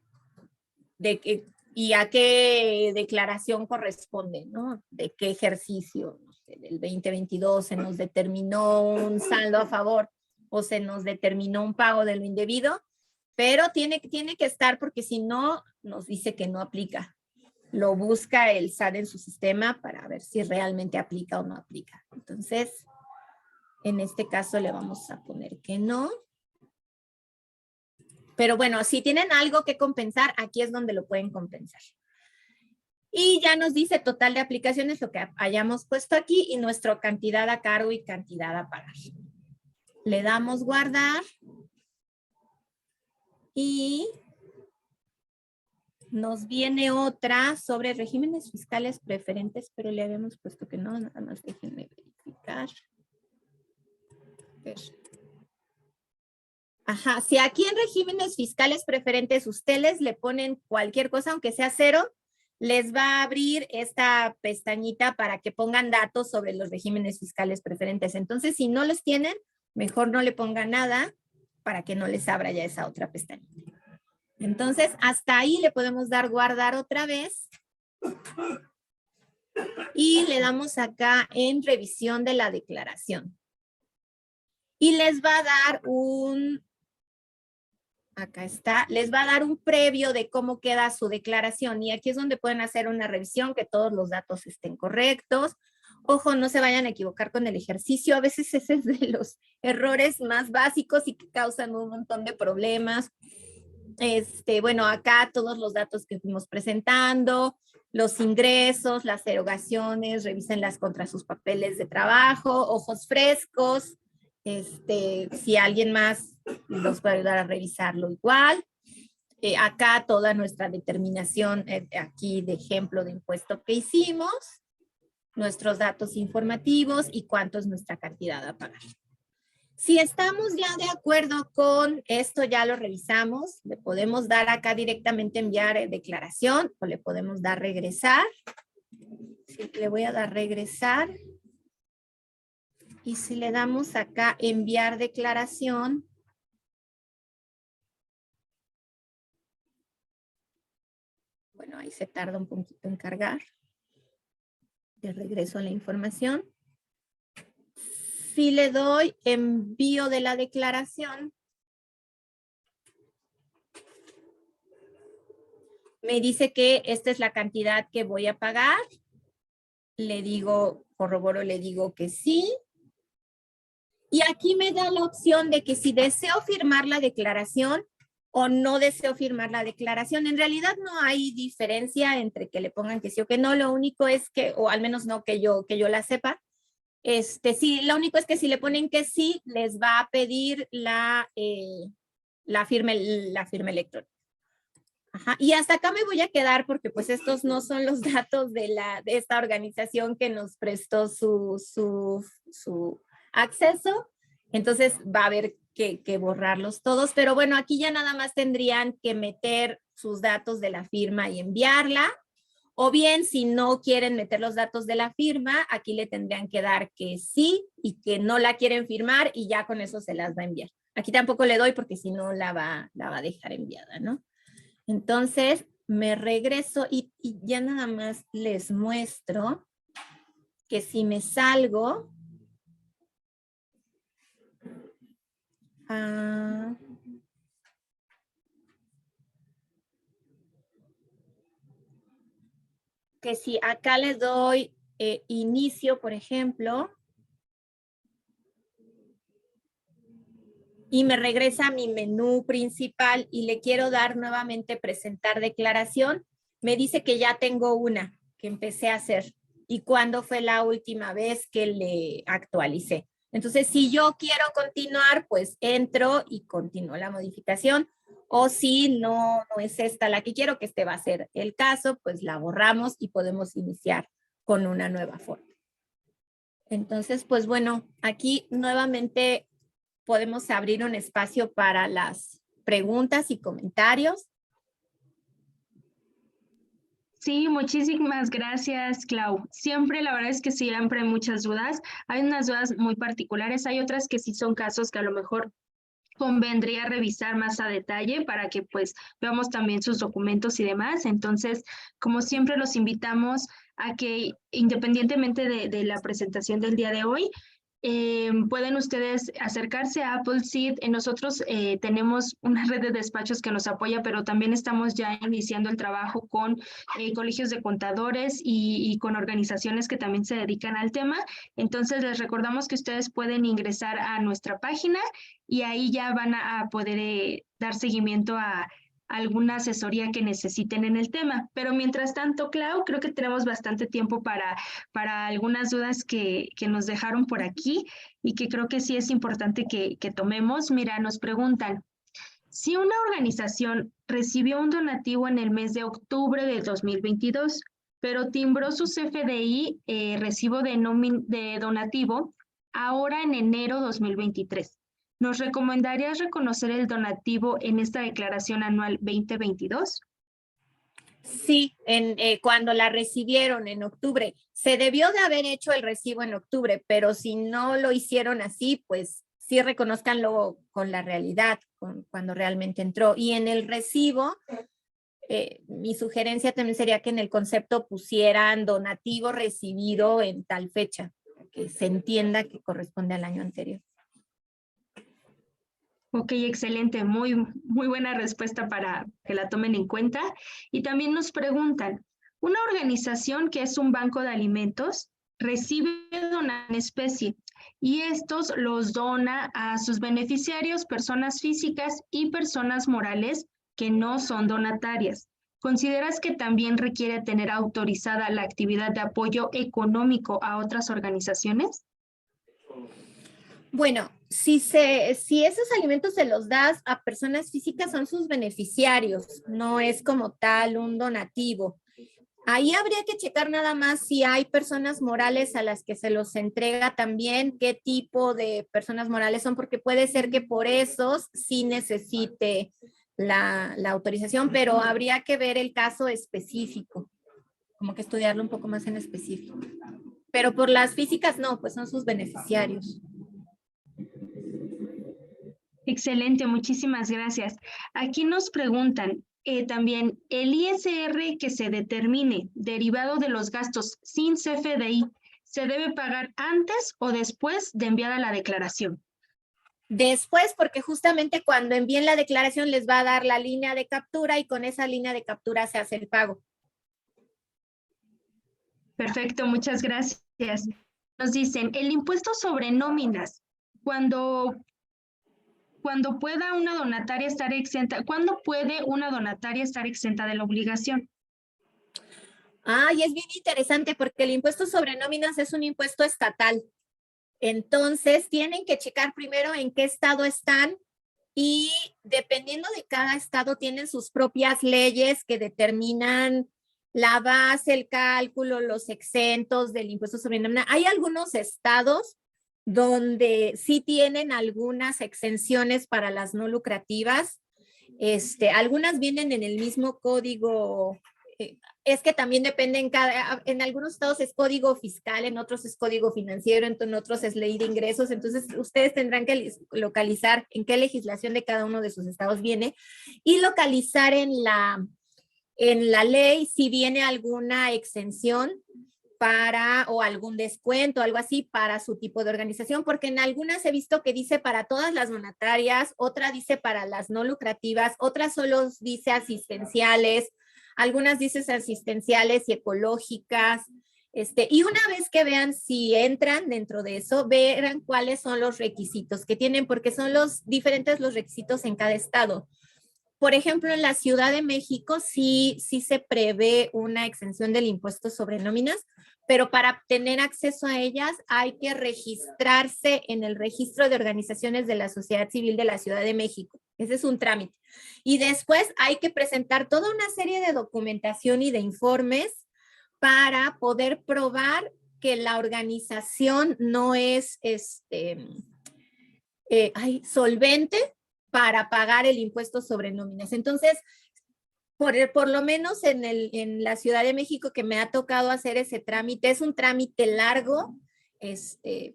a qué declaración corresponde, ¿no? De qué ejercicio, no sé, del 2022 se nos determinó un saldo a favor o se nos determinó un pago de lo indebido, pero tiene que estar porque si no, nos dice que no aplica. Lo busca el SAT en su sistema para ver si realmente aplica o no aplica. Entonces, en este caso le vamos a poner que no. Pero bueno, si tienen algo que compensar, aquí es donde lo pueden compensar. Y ya nos dice total de aplicaciones, lo que hayamos puesto aquí, y nuestra cantidad a cargo y cantidad a pagar. Le damos guardar. Y nos viene otra sobre regímenes fiscales preferentes, pero le habíamos puesto que no, nada más déjenme verificar. A ver. Ajá, si aquí en regímenes fiscales preferentes ustedes le ponen cualquier cosa, aunque sea 0, les va a abrir esta pestañita para que pongan datos sobre los regímenes fiscales preferentes. Entonces, si no los tienen, mejor no le pongan nada para que no les abra ya esa otra pestañita. Entonces, hasta ahí le podemos dar guardar otra vez. Y le damos acá en revisión de la declaración. Y les va a dar acá está, les va a dar un previo de cómo queda su declaración. Y aquí es donde pueden hacer una revisión, que todos los datos estén correctos. Ojo, no se vayan a equivocar con el ejercicio. A veces ese es de los errores más básicos y que causan un montón de problemas. Bueno, acá todos los datos que fuimos presentando, los ingresos, las erogaciones, revísenlas contra sus papeles de trabajo, ojos frescos. Si alguien más nos puede ayudar a revisarlo igual. Acá toda nuestra determinación aquí de ejemplo de impuesto que hicimos, nuestros datos informativos y cuánto es nuestra cantidad a pagar. Si estamos ya de acuerdo con esto, ya lo revisamos, le podemos dar acá directamente enviar declaración o le podemos dar regresar. Sí, le voy a dar regresar. Y si le damos acá enviar declaración, bueno, ahí se tarda un poquito en cargar. De regreso a la información. Si le doy envío de la declaración, me dice que esta es la cantidad que voy a pagar. Le digo, corroboro, le digo que sí. Y aquí me da la opción de que si deseo firmar la declaración o no deseo firmar la declaración. En realidad no hay diferencia entre que le pongan que sí o que no. Lo único es que, o al menos no que yo la sepa, sí, lo único es que si le ponen que sí, les va a pedir la firma electrónica. Ajá. Y hasta acá me voy a quedar porque pues estos no son los datos de esta organización que nos prestó su acceso. Entonces va a haber que borrarlos todos. Pero bueno, aquí ya nada más tendrían que meter sus datos de la firma y enviarla. O bien, si no quieren meter los datos de la firma, aquí le tendrían que dar que sí y que no la quieren firmar y ya con eso se las va a enviar. Aquí tampoco le doy porque si no la va a dejar enviada, ¿no? Entonces, me regreso y ya nada más les muestro que si me salgo que si acá le doy inicio, por ejemplo, y me regresa a mi menú principal y le quiero dar nuevamente presentar declaración, me dice que ya tengo una que empecé a hacer y cuándo fue la última vez que le actualicé. Entonces, si yo quiero continuar, pues entro y continúo la modificación. O si no es esta la que quiero, que este va a ser el caso, pues la borramos y podemos iniciar con una nueva forma. Entonces, pues bueno, aquí nuevamente podemos abrir un espacio para las preguntas y comentarios. Sí, muchísimas gracias, Clau. Siempre, la verdad es que siempre hay muchas dudas. Hay unas dudas muy particulares, hay otras que sí son casos que a lo mejor convendría revisar más a detalle para que pues veamos también sus documentos y demás. Entonces, como siempre, los invitamos a que independientemente de la presentación del día de hoy, pueden ustedes acercarse a Appleseed. Nosotros tenemos una red de despachos que nos apoya, pero también estamos ya iniciando el trabajo con colegios de contadores y con organizaciones que también se dedican al tema. Entonces, les recordamos que ustedes pueden ingresar a nuestra página y ahí ya van a poder dar seguimiento a alguna asesoría que necesiten en el tema. Pero mientras tanto, Clau, creo que tenemos bastante tiempo para algunas dudas que nos dejaron por aquí y que creo que sí es importante que tomemos. Mira, nos preguntan, si una organización recibió un donativo en el mes de octubre de 2022, pero timbró su CFDI, recibo de donativo, ahora en enero 2023. ¿Nos recomendarías reconocer el donativo en esta declaración anual 2022? Sí, cuando la recibieron en octubre. Se debió de haber hecho el recibo en octubre, pero si no lo hicieron así, pues sí reconózcanlo con la realidad, cuando realmente entró. Y en el recibo, mi sugerencia también sería que en el concepto pusieran donativo recibido en tal fecha, que se entienda que corresponde al año anterior. Ok, excelente, muy buena respuesta para que la tomen en cuenta. Y también nos preguntan, una organización que es un banco de alimentos recibe donaciones en especie y estos los dona a sus beneficiarios, personas físicas y personas morales que no son donatarias. ¿Consideras que también requiere tener autorizada la actividad de apoyo económico a otras organizaciones? Bueno, si esos alimentos se los das a personas físicas, son sus beneficiarios, no es como tal un donativo. Ahí habría que checar nada más si hay personas morales a las que se los entrega también, qué tipo de personas morales son, porque puede ser que por esos sí necesite la autorización, pero habría que ver el caso específico, como que estudiarlo un poco más en específico. Pero por las físicas no, pues son sus beneficiarios. Excelente, muchísimas gracias. Aquí nos preguntan también, ¿el ISR que se determine derivado de los gastos sin CFDI se debe pagar antes o después de enviada la declaración? Después, porque justamente cuando envíen la declaración les va a dar la línea de captura y con esa línea de captura se hace el pago. Perfecto, muchas gracias. Nos dicen, el impuesto sobre nóminas, cuando pueda una donataria estar exenta, ¿cuándo puede una donataria estar exenta de la obligación? Y es bien interesante porque el impuesto sobre nóminas es un impuesto estatal. Entonces, tienen que checar primero en qué estado están y dependiendo de cada estado tienen sus propias leyes que determinan la base, el cálculo, los exentos del impuesto sobre nómina. Hay algunos estados donde sí tienen algunas exenciones para las no lucrativas. Algunas vienen en el mismo código. Es que también depende en algunos estados es código fiscal, en otros es código financiero, en otros es ley de ingresos. Entonces, ustedes tendrán que localizar en qué legislación de cada uno de sus estados viene y localizar en la ley si viene alguna exención o algún descuento, algo así para su tipo de organización, porque en algunas he visto que dice para todas las donatarias, otra dice para las no lucrativas, otra solo dice asistenciales. algunas dices asistenciales y ecológicas. Y una vez que vean si entran dentro de eso, verán cuáles son los requisitos que tienen, porque son diferentes los requisitos en cada estado. Por ejemplo, en la Ciudad de México sí se prevé una exención del impuesto sobre nóminas, pero para tener acceso a ellas hay que registrarse en el registro de organizaciones de la sociedad civil de la Ciudad de México. Ese es un trámite. Y después hay que presentar toda una serie de documentación y de informes para poder probar que la organización no es solvente para pagar el impuesto sobre nóminas. Entonces, por lo menos en la Ciudad de México que me ha tocado hacer ese trámite, es un trámite largo,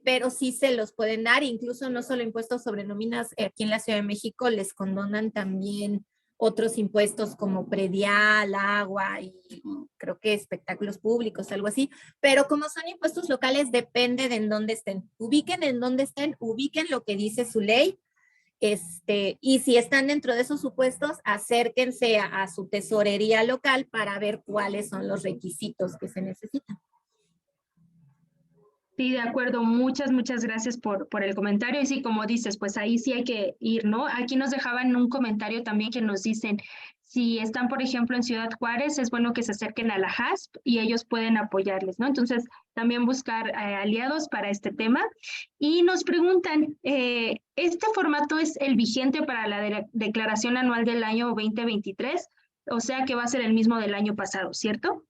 pero sí se los pueden dar, incluso no solo impuestos sobre nóminas, aquí en la Ciudad de México les condonan también otros impuestos como predial, agua y creo que espectáculos públicos, algo así, pero como son impuestos locales depende de en dónde estén. Ubiquen en dónde estén, ubiquen lo que dice su ley. Y si están dentro de esos supuestos, acérquense a su tesorería local para ver cuáles son los requisitos que se necesitan. Sí, de acuerdo. Muchas gracias por el comentario. Y sí, como dices, pues ahí sí hay que ir, ¿no? Aquí nos dejaban un comentario también que nos dicen, si están, por ejemplo, en Ciudad Juárez, es bueno que se acerquen a la JASP y ellos pueden apoyarles, ¿no? Entonces, también buscar aliados para este tema. Y nos preguntan, ¿este formato es el vigente para la declaración anual del año 2023? O sea que va a ser el mismo del año pasado, ¿cierto?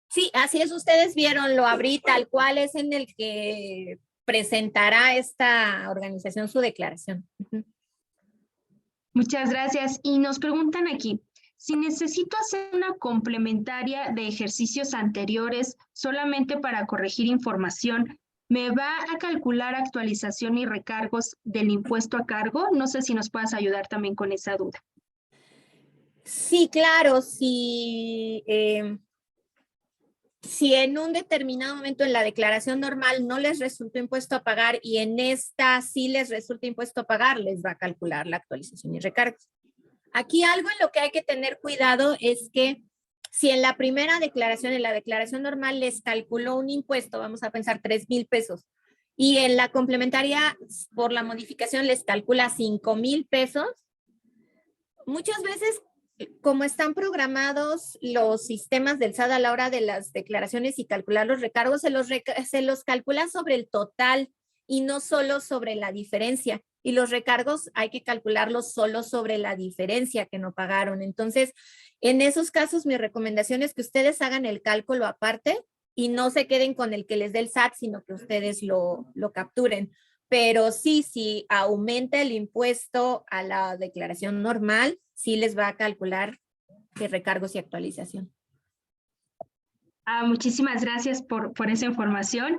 Sí, así es. Ustedes vieron, lo abrí tal cual es en el que presentará esta organización su declaración. Muchas gracias. Y nos preguntan aquí, si necesito hacer una complementaria de ejercicios anteriores solamente para corregir información, ¿me va a calcular actualización y recargos del impuesto a cargo? No sé si nos puedas ayudar también con esa duda. Sí, claro, si en un determinado momento en la declaración normal no les resultó impuesto a pagar y en esta sí les resulta impuesto a pagar, les va a calcular la actualización y recargos. Aquí algo en lo que hay que tener cuidado es que si en la primera declaración, en la declaración normal les calculó un impuesto, vamos a pensar 3,000 pesos, y en la complementaria por la modificación les calcula 5,000 pesos, muchas veces como están programados los sistemas del SAT a la hora de las declaraciones y calcular los recargos, se los calcula sobre el total y no solo sobre la diferencia. Y los recargos hay que calcularlos solo sobre la diferencia que no pagaron. Entonces, en esos casos, mi recomendación es que ustedes hagan el cálculo aparte y no se queden con el que les dé el SAT, sino que ustedes lo capturen. Pero sí, si aumenta el impuesto a la declaración normal, sí les va a calcular de recargos y actualización. Muchísimas gracias por esa información.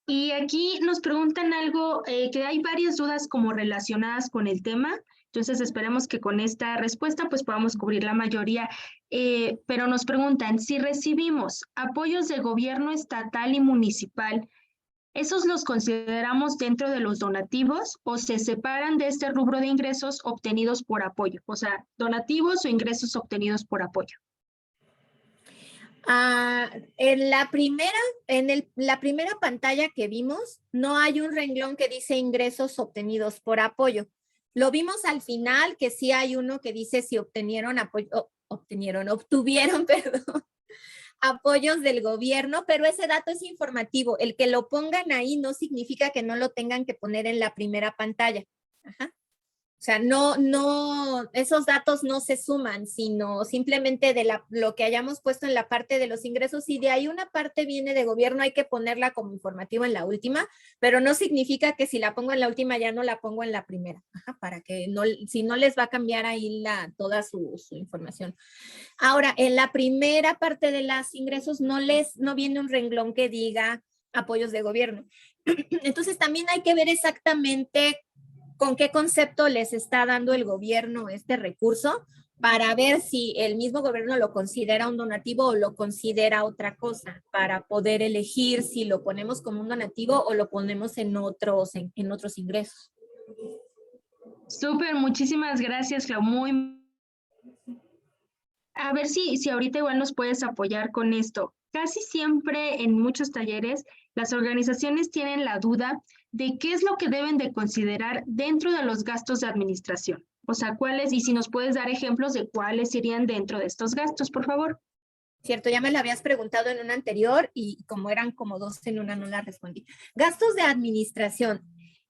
Y aquí nos preguntan algo, que hay varias dudas como relacionadas con el tema. Entonces esperemos que con esta respuesta pues podamos cubrir la mayoría. Pero nos preguntan, si recibimos apoyos de gobierno estatal y municipal, ¿esos los consideramos dentro de los donativos o se separan de este rubro de ingresos obtenidos por apoyo? O sea, donativos o ingresos obtenidos por apoyo. En la primera pantalla que vimos, no hay un renglón que dice ingresos obtenidos por apoyo. Lo vimos al final, que sí hay uno que dice si obtuvieron, perdón, apoyos del gobierno, pero ese dato es informativo. El que lo pongan ahí no significa que no lo tengan que poner en la primera pantalla. Ajá. O sea, esos datos no se suman, sino simplemente de lo que hayamos puesto en la parte de los ingresos. Si de ahí una parte viene de gobierno, hay que ponerla como informativo en la última, pero no significa que si la pongo en la última ya no la pongo en la primera, para que si no les va a cambiar ahí toda su información. Ahora, en la primera parte de los ingresos no viene un renglón que diga apoyos de gobierno. Entonces también hay que ver exactamente con qué concepto les está dando el gobierno este recurso para ver si el mismo gobierno lo considera un donativo o lo considera otra cosa, para poder elegir si lo ponemos como un donativo o lo ponemos en otros ingresos. Súper, muchísimas gracias, Clau. A ver si ahorita igual nos puedes apoyar con esto. Casi siempre en muchos talleres las organizaciones tienen la duda de qué es lo que deben de considerar dentro de los gastos de administración. O sea, cuáles, y si nos puedes dar ejemplos de cuáles irían dentro de estos gastos, por favor. Cierto, ya me lo habías preguntado en una anterior y como eran como dos en una, no la respondí. Gastos de administración.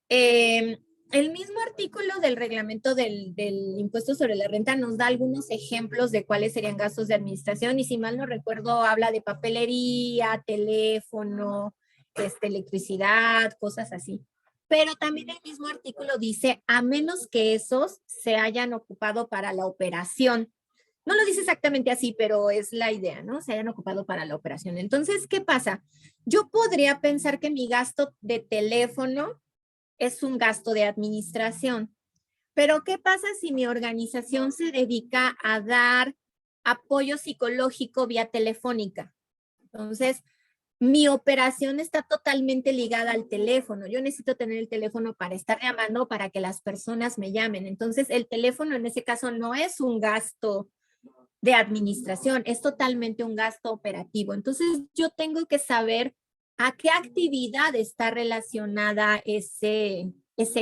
El mismo artículo del reglamento del impuesto sobre la renta nos da algunos ejemplos de cuáles serían gastos de administración y si mal no recuerdo habla de papelería, teléfono, electricidad, cosas así. Pero también el mismo artículo dice, a menos que esos se hayan ocupado para la operación. No lo dice exactamente así, pero es la idea, ¿no? Se hayan ocupado para la operación. Entonces, ¿qué pasa? Yo podría pensar que mi gasto de teléfono es un gasto de administración, pero ¿qué pasa si mi organización se dedica a dar apoyo psicológico vía telefónica? Entonces, mi operación está totalmente ligada al teléfono. Yo necesito tener el teléfono para estar llamando, para que las personas me llamen. Entonces, el teléfono en ese caso no es un gasto de administración, es totalmente un gasto operativo. Entonces, yo tengo que saber a qué actividad está relacionada ese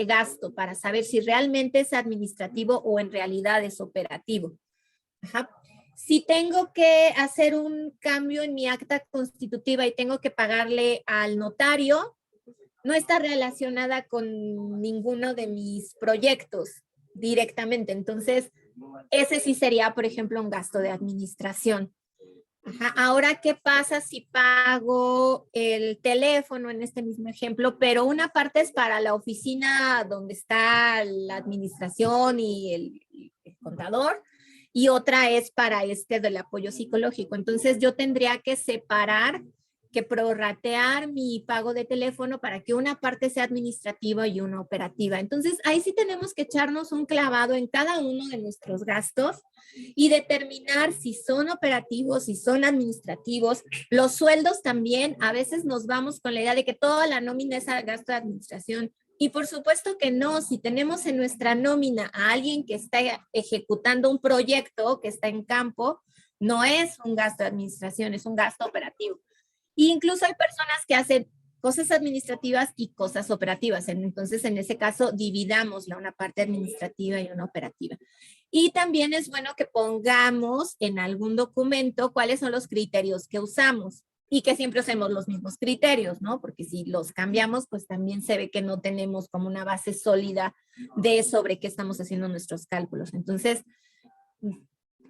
gasto para saber si realmente es administrativo o en realidad es operativo. Ajá. Si tengo que hacer un cambio en mi acta constitutiva y tengo que pagarle al notario, no está relacionada con ninguno de mis proyectos directamente. Entonces, ese sí sería, por ejemplo, un gasto de administración. Ajá. Ahora, ¿qué pasa si pago el teléfono en este mismo ejemplo, pero una parte es para la oficina donde está la administración y el contador y otra es para del apoyo psicológico? Entonces, yo tendría que separar, que prorratear mi pago de teléfono para que una parte sea administrativa y una operativa. Entonces, ahí sí tenemos que echarnos un clavado en cada uno de nuestros gastos y determinar si son operativos, si son administrativos. Los sueldos también, a veces nos vamos con la idea de que toda la nómina es gasto de administración. Y por supuesto que no, si tenemos en nuestra nómina a alguien que está ejecutando un proyecto, que está en campo, no es un gasto de administración, es un gasto operativo. Y incluso hay personas que hacen cosas administrativas y cosas operativas. Entonces, en ese caso, dividámosla, una parte administrativa y una operativa. Y también es bueno que pongamos en algún documento cuáles son los criterios que usamos y que siempre usemos los mismos criterios, ¿no? Porque si los cambiamos, pues también se ve que no tenemos como una base sólida de sobre qué estamos haciendo nuestros cálculos. Entonces,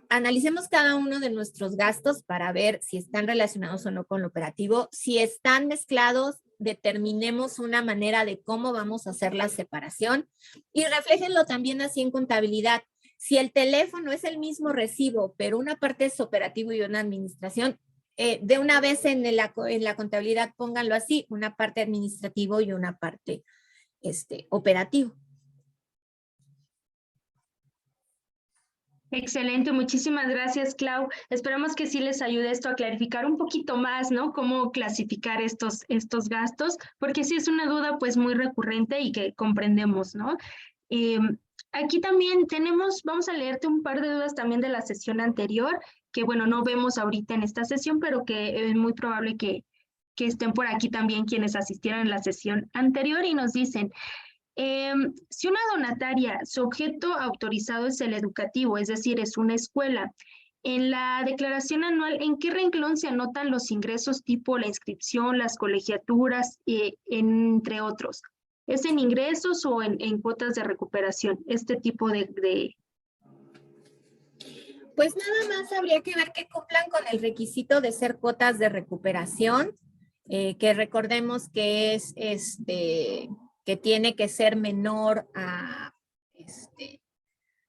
analicemos cada uno de nuestros gastos para ver si están relacionados o no con lo operativo. Si están mezclados, determinemos una manera de cómo vamos a hacer la separación y refléjenlo también así en contabilidad. Si el teléfono es el mismo recibo, pero una parte es operativo y una administración, de una vez en la contabilidad pónganlo así, una parte administrativo y una parte operativo. Excelente, muchísimas gracias, Clau. Esperamos que sí les ayude esto a clarificar un poquito más, ¿no? Cómo clasificar estos gastos, porque sí es una duda pues muy recurrente y que comprendemos, ¿no? Aquí también vamos a leerte un par de dudas también de la sesión anterior, que bueno, no vemos ahorita en esta sesión, pero que es muy probable que estén por aquí también quienes asistieron en la sesión anterior y nos dicen, si una donataria, su objeto autorizado es el educativo, es decir, es una escuela, en la declaración anual, ¿en qué renglón se anotan los ingresos tipo la inscripción, las colegiaturas, entre otros? ¿Es en ingresos o en cuotas de recuperación? Este tipo de... Pues nada más habría que ver que cumplan con el requisito de ser cuotas de recuperación, que recordemos que es que tiene que ser menor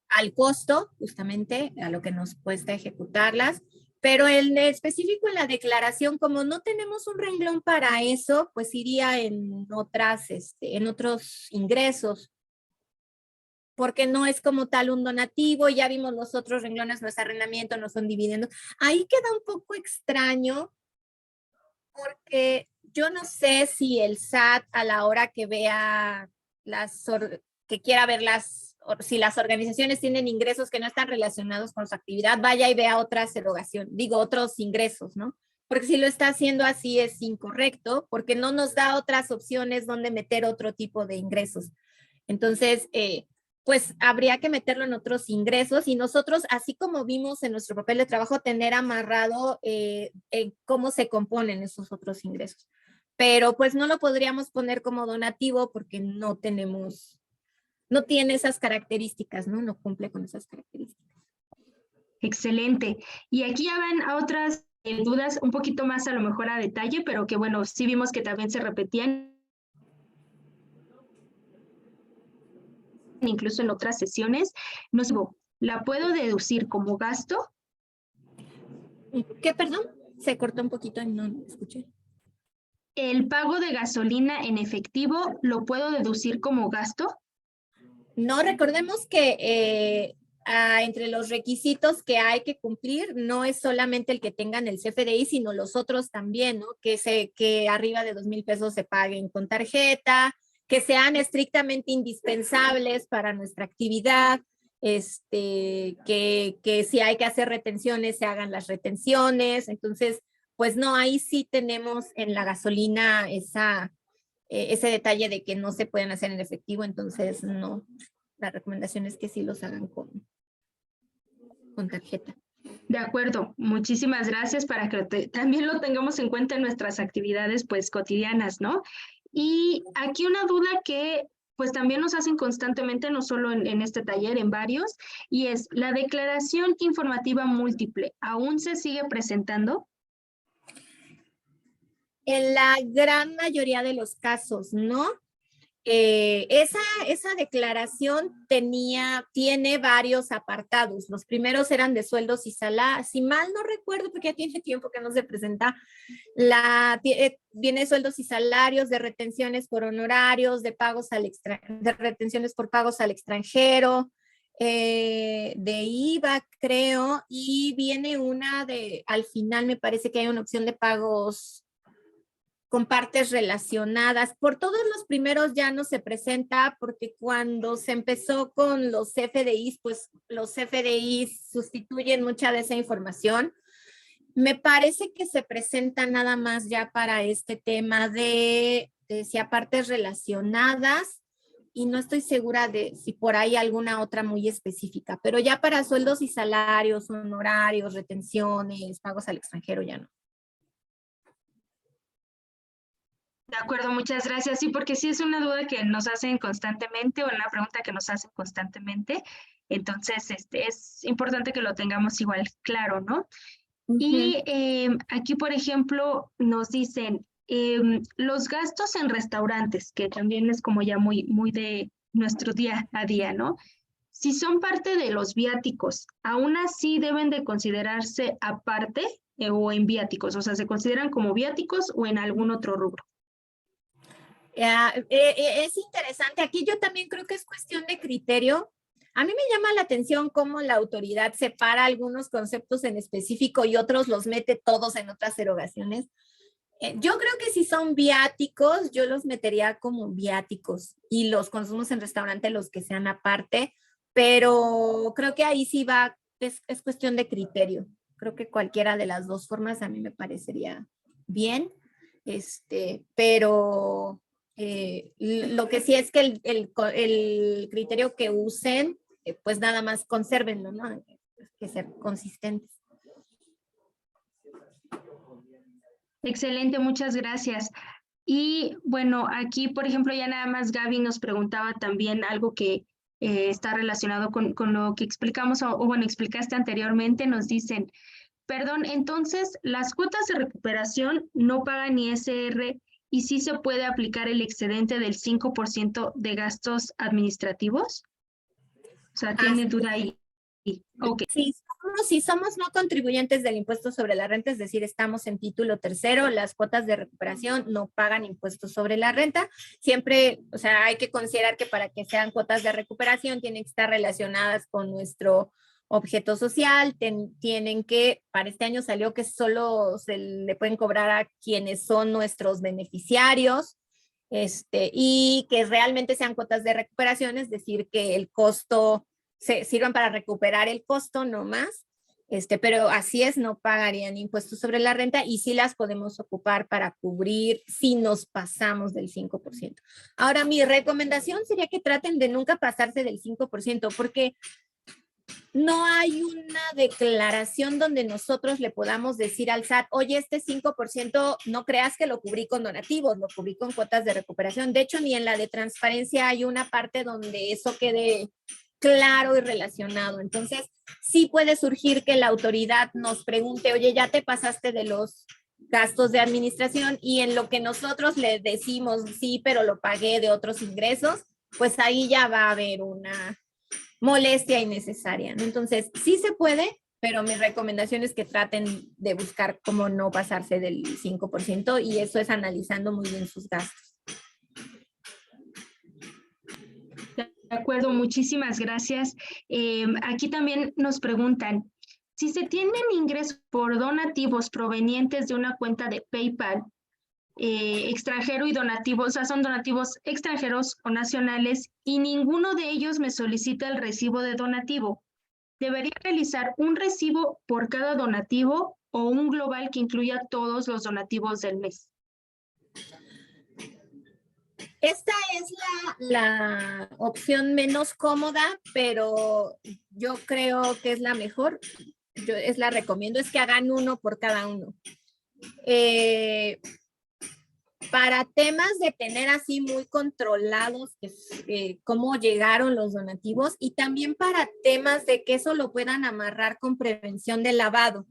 al costo, justamente, a lo que nos cuesta ejecutarlas. Pero en específico en la declaración, como no tenemos un renglón para eso, pues iría en otros ingresos, porque no es como tal un donativo. Ya vimos los otros renglones, no es arrendamiento, no son dividendos. Ahí queda un poco extraño, porque yo no sé si el SAT a la hora que vea que quiera ver las si las organizaciones tienen ingresos que no están relacionados con su actividad, vaya y vea otras erogación, otros ingresos, ¿no? Porque si lo está haciendo así es incorrecto, porque no nos da otras opciones donde meter otro tipo de ingresos. Entonces, pues habría que meterlo en otros ingresos y nosotros, así como vimos en nuestro papel de trabajo, tener amarrado cómo se componen esos otros ingresos. Pero pues no lo podríamos poner como donativo porque no tiene esas características, ¿no? No cumple con esas características. Excelente. Y aquí ya van a otras dudas un poquito más a lo mejor a detalle, pero que bueno, sí vimos que también se repetían incluso en otras sesiones. No sé, ¿la puedo deducir como gasto? ¿Qué, perdón? Se cortó un poquito y no escuché. ¿El pago de gasolina en efectivo lo puedo deducir como gasto? No, recordemos que entre los requisitos que hay que cumplir no es solamente el que tengan el CFDI, sino los otros también, ¿no? Que arriba de 2,000 pesos se paguen con tarjeta, que sean estrictamente indispensables para nuestra actividad, que si hay que hacer retenciones, se hagan las retenciones. Entonces, pues no, ahí sí tenemos en la gasolina ese detalle de que no se pueden hacer en efectivo, entonces no, la recomendación es que sí los hagan con tarjeta. De acuerdo, muchísimas gracias para que también lo tengamos en cuenta en nuestras actividades pues cotidianas, ¿no? Y aquí una duda que pues también nos hacen constantemente, no solo en este taller, en varios, y es la declaración informativa múltiple, ¿aún se sigue presentando? En la gran mayoría de los casos, ¿no? Esa declaración tiene varios apartados. Los primeros eran de sueldos y salarios. Si mal no recuerdo, porque ya tiene tiempo que no se presenta, viene de sueldos y salarios, de retenciones por honorarios, de retenciones por pagos al extranjero, de IVA, creo, y viene al final me parece que hay una opción de pagos con partes relacionadas. Por todos los primeros ya no se presenta porque cuando se empezó con los CFDIs, pues los CFDIs sustituyen mucha de esa información. Me parece que se presenta nada más ya para este tema de si a partes relacionadas y no estoy segura de si por ahí alguna otra muy específica, pero ya para sueldos y salarios, honorarios, retenciones, pagos al extranjero ya no. De acuerdo, muchas gracias. Sí, porque sí es una duda que nos hacen constantemente o una pregunta que nos hacen constantemente. Entonces, es importante que lo tengamos igual claro, ¿no? Y aquí, por ejemplo, nos dicen los gastos en restaurantes, que también es como ya muy, muy de nuestro día a día, ¿no? Si son parte de los viáticos, ¿aún así deben de considerarse aparte o en viáticos? O sea, ¿se consideran como viáticos o en algún otro rubro? Es interesante. Aquí yo también creo que es cuestión de criterio. A mí me llama la atención cómo la autoridad separa algunos conceptos en específico y otros los mete todos en otras erogaciones. Yo creo que si son viáticos, yo los metería como viáticos y los consumos en restaurante los que sean aparte, pero creo que ahí sí es cuestión de criterio. Creo que cualquiera de las dos formas a mí me parecería bien, pero lo que sí es que el criterio que usen, pues nada más consérvenlo, ¿no? Hay que ser consistentes. Excelente, muchas gracias. Y bueno, aquí, por ejemplo, ya nada más Gaby nos preguntaba también algo que está relacionado con lo que explicamos o bueno, explicaste anteriormente. Nos dicen, perdón, entonces, ¿las cuotas de recuperación no pagan ISR y sí se puede aplicar el excedente del 5% de gastos administrativos? O sea, ¿tiene duda ahí? Okay. Si somos no contribuyentes del impuesto sobre la renta, es decir, estamos en título tercero, las cuotas de recuperación no pagan impuestos sobre la renta. Siempre, o sea, hay que considerar que para que sean cuotas de recuperación tienen que estar relacionadas con nuestro objeto social, tienen que, para este año salió que solo se le pueden cobrar a quienes son nuestros beneficiarios, y que realmente sean cuotas de recuperación, es decir, que el costo sirvan para recuperar el costo, no más. Pero así es, no pagarían impuestos sobre la renta y sí las podemos ocupar para cubrir si nos pasamos del 5%. Ahora, mi recomendación sería que traten de nunca pasarse del 5%, porque no hay una declaración donde nosotros le podamos decir al SAT, oye, este 5% no creas que lo cubrí con donativos, lo cubrí con cuotas de recuperación. De hecho, ni en la de transparencia hay una parte donde eso quede claro y relacionado. Entonces, sí puede surgir que la autoridad nos pregunte, oye, ya te pasaste de los gastos de administración, y en lo que nosotros le decimos, sí, pero lo pagué de otros ingresos, pues ahí ya va a haber una molestia innecesaria, ¿no? Entonces, sí se puede, pero mi recomendación es que traten de buscar cómo no pasarse del 5%, y eso es analizando muy bien sus gastos. De acuerdo, muchísimas gracias. Aquí también nos preguntan, si se tienen ingresos por donativos provenientes de una cuenta de PayPal, extranjero y donativos, o sea, son donativos extranjeros o nacionales, y ninguno de ellos me solicita el recibo de donativo, ¿debería realizar un recibo por cada donativo o un global que incluya todos los donativos del mes? Esta es la opción menos cómoda, pero yo creo que es la mejor. Yo la recomiendo, es que hagan uno por cada uno. Para temas de tener así muy controlados cómo llegaron los donativos, y también para temas de que eso lo puedan amarrar con prevención de lavado.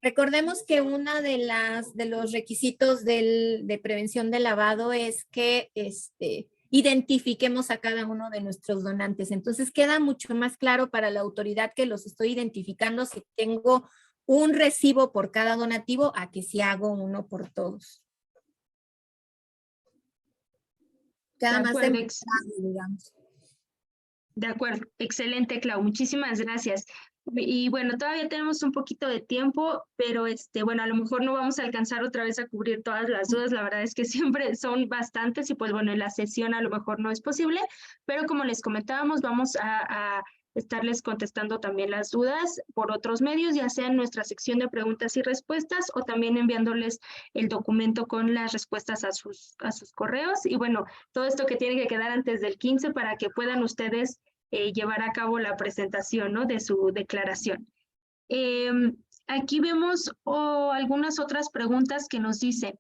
Recordemos que uno de los requisitos de prevención de lavado es que identifiquemos a cada uno de nuestros donantes. Entonces queda mucho más claro para la autoridad que los estoy identificando si tengo un recibo por cada donativo a que si hago uno por todos. Queda más digamos. De acuerdo, excelente, Clau, muchísimas gracias. Y bueno, todavía tenemos un poquito de tiempo, pero bueno, a lo mejor no vamos a alcanzar otra vez a cubrir todas las dudas. La verdad es que siempre son bastantes y pues bueno, en la sesión a lo mejor no es posible, pero como les comentábamos, vamos a estarles contestando también las dudas por otros medios, ya sea en nuestra sección de preguntas y respuestas o también enviándoles el documento con las respuestas a sus correos. Y bueno, todo esto que tiene que quedar antes del 15 para que puedan ustedes llevar a cabo la presentación, ¿no?, de su declaración. Aquí vemos algunas otras preguntas que nos dicen,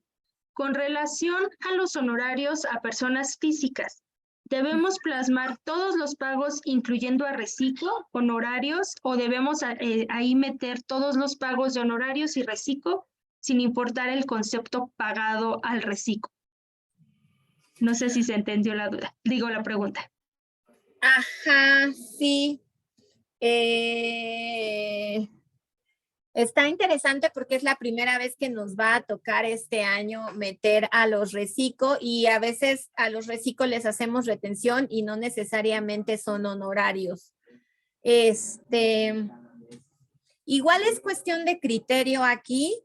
con relación a los honorarios a personas físicas, ¿debemos plasmar todos los pagos incluyendo a reciclo, honorarios, o debemos ahí meter todos los pagos de honorarios y reciclo sin importar el concepto pagado al reciclo? No sé si se entendió la duda, digo la pregunta. Ajá, sí. Está interesante porque es la primera vez que nos va a tocar este año meter a los reciclo, y a veces a los reciclo les hacemos retención y no necesariamente son honorarios. Igual es cuestión de criterio aquí.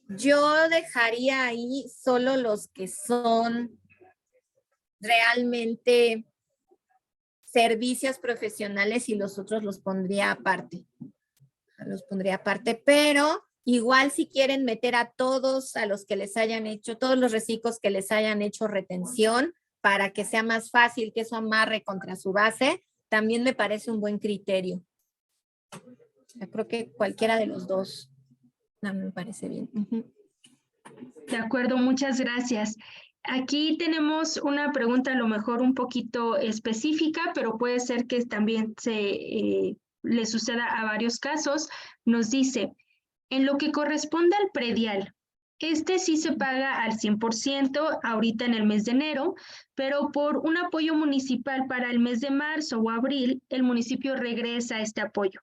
Yo dejaría ahí solo los que son realmente servicios profesionales y los otros los pondría aparte. Pero igual si quieren meter a todos a los que les hayan hecho, todos los reciclos que les hayan hecho retención, para que sea más fácil que eso amarre contra su base, también me parece un buen criterio. Yo creo que cualquiera de los dos me parece bien. De acuerdo, muchas gracias. Aquí tenemos una pregunta a lo mejor un poquito específica, pero puede ser que también le suceda a varios casos. Nos dice, en lo que corresponde al predial, sí se paga al 100% ahorita en el mes de enero, pero por un apoyo municipal para el mes de marzo o abril, el municipio regresa este apoyo,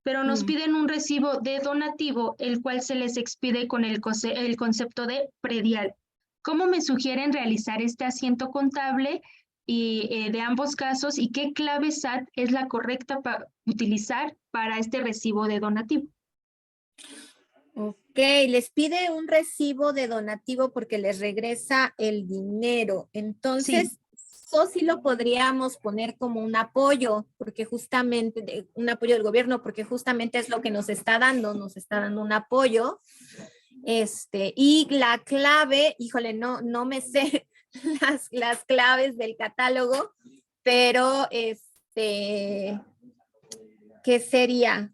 pero nos piden un recibo de donativo, el cual se les expide con el concepto de predial. ¿Cómo me sugieren realizar este asiento contable de ambos casos, y qué clave SAT es la correcta para utilizar para este recibo de donativo? Ok, les pide un recibo de donativo porque les regresa el dinero. Entonces, eso sí lo podríamos poner como un apoyo, porque justamente, un apoyo del gobierno, porque justamente es lo que nos está dando un apoyo. Y la clave, híjole, no me sé las claves del catálogo, pero ¿qué sería?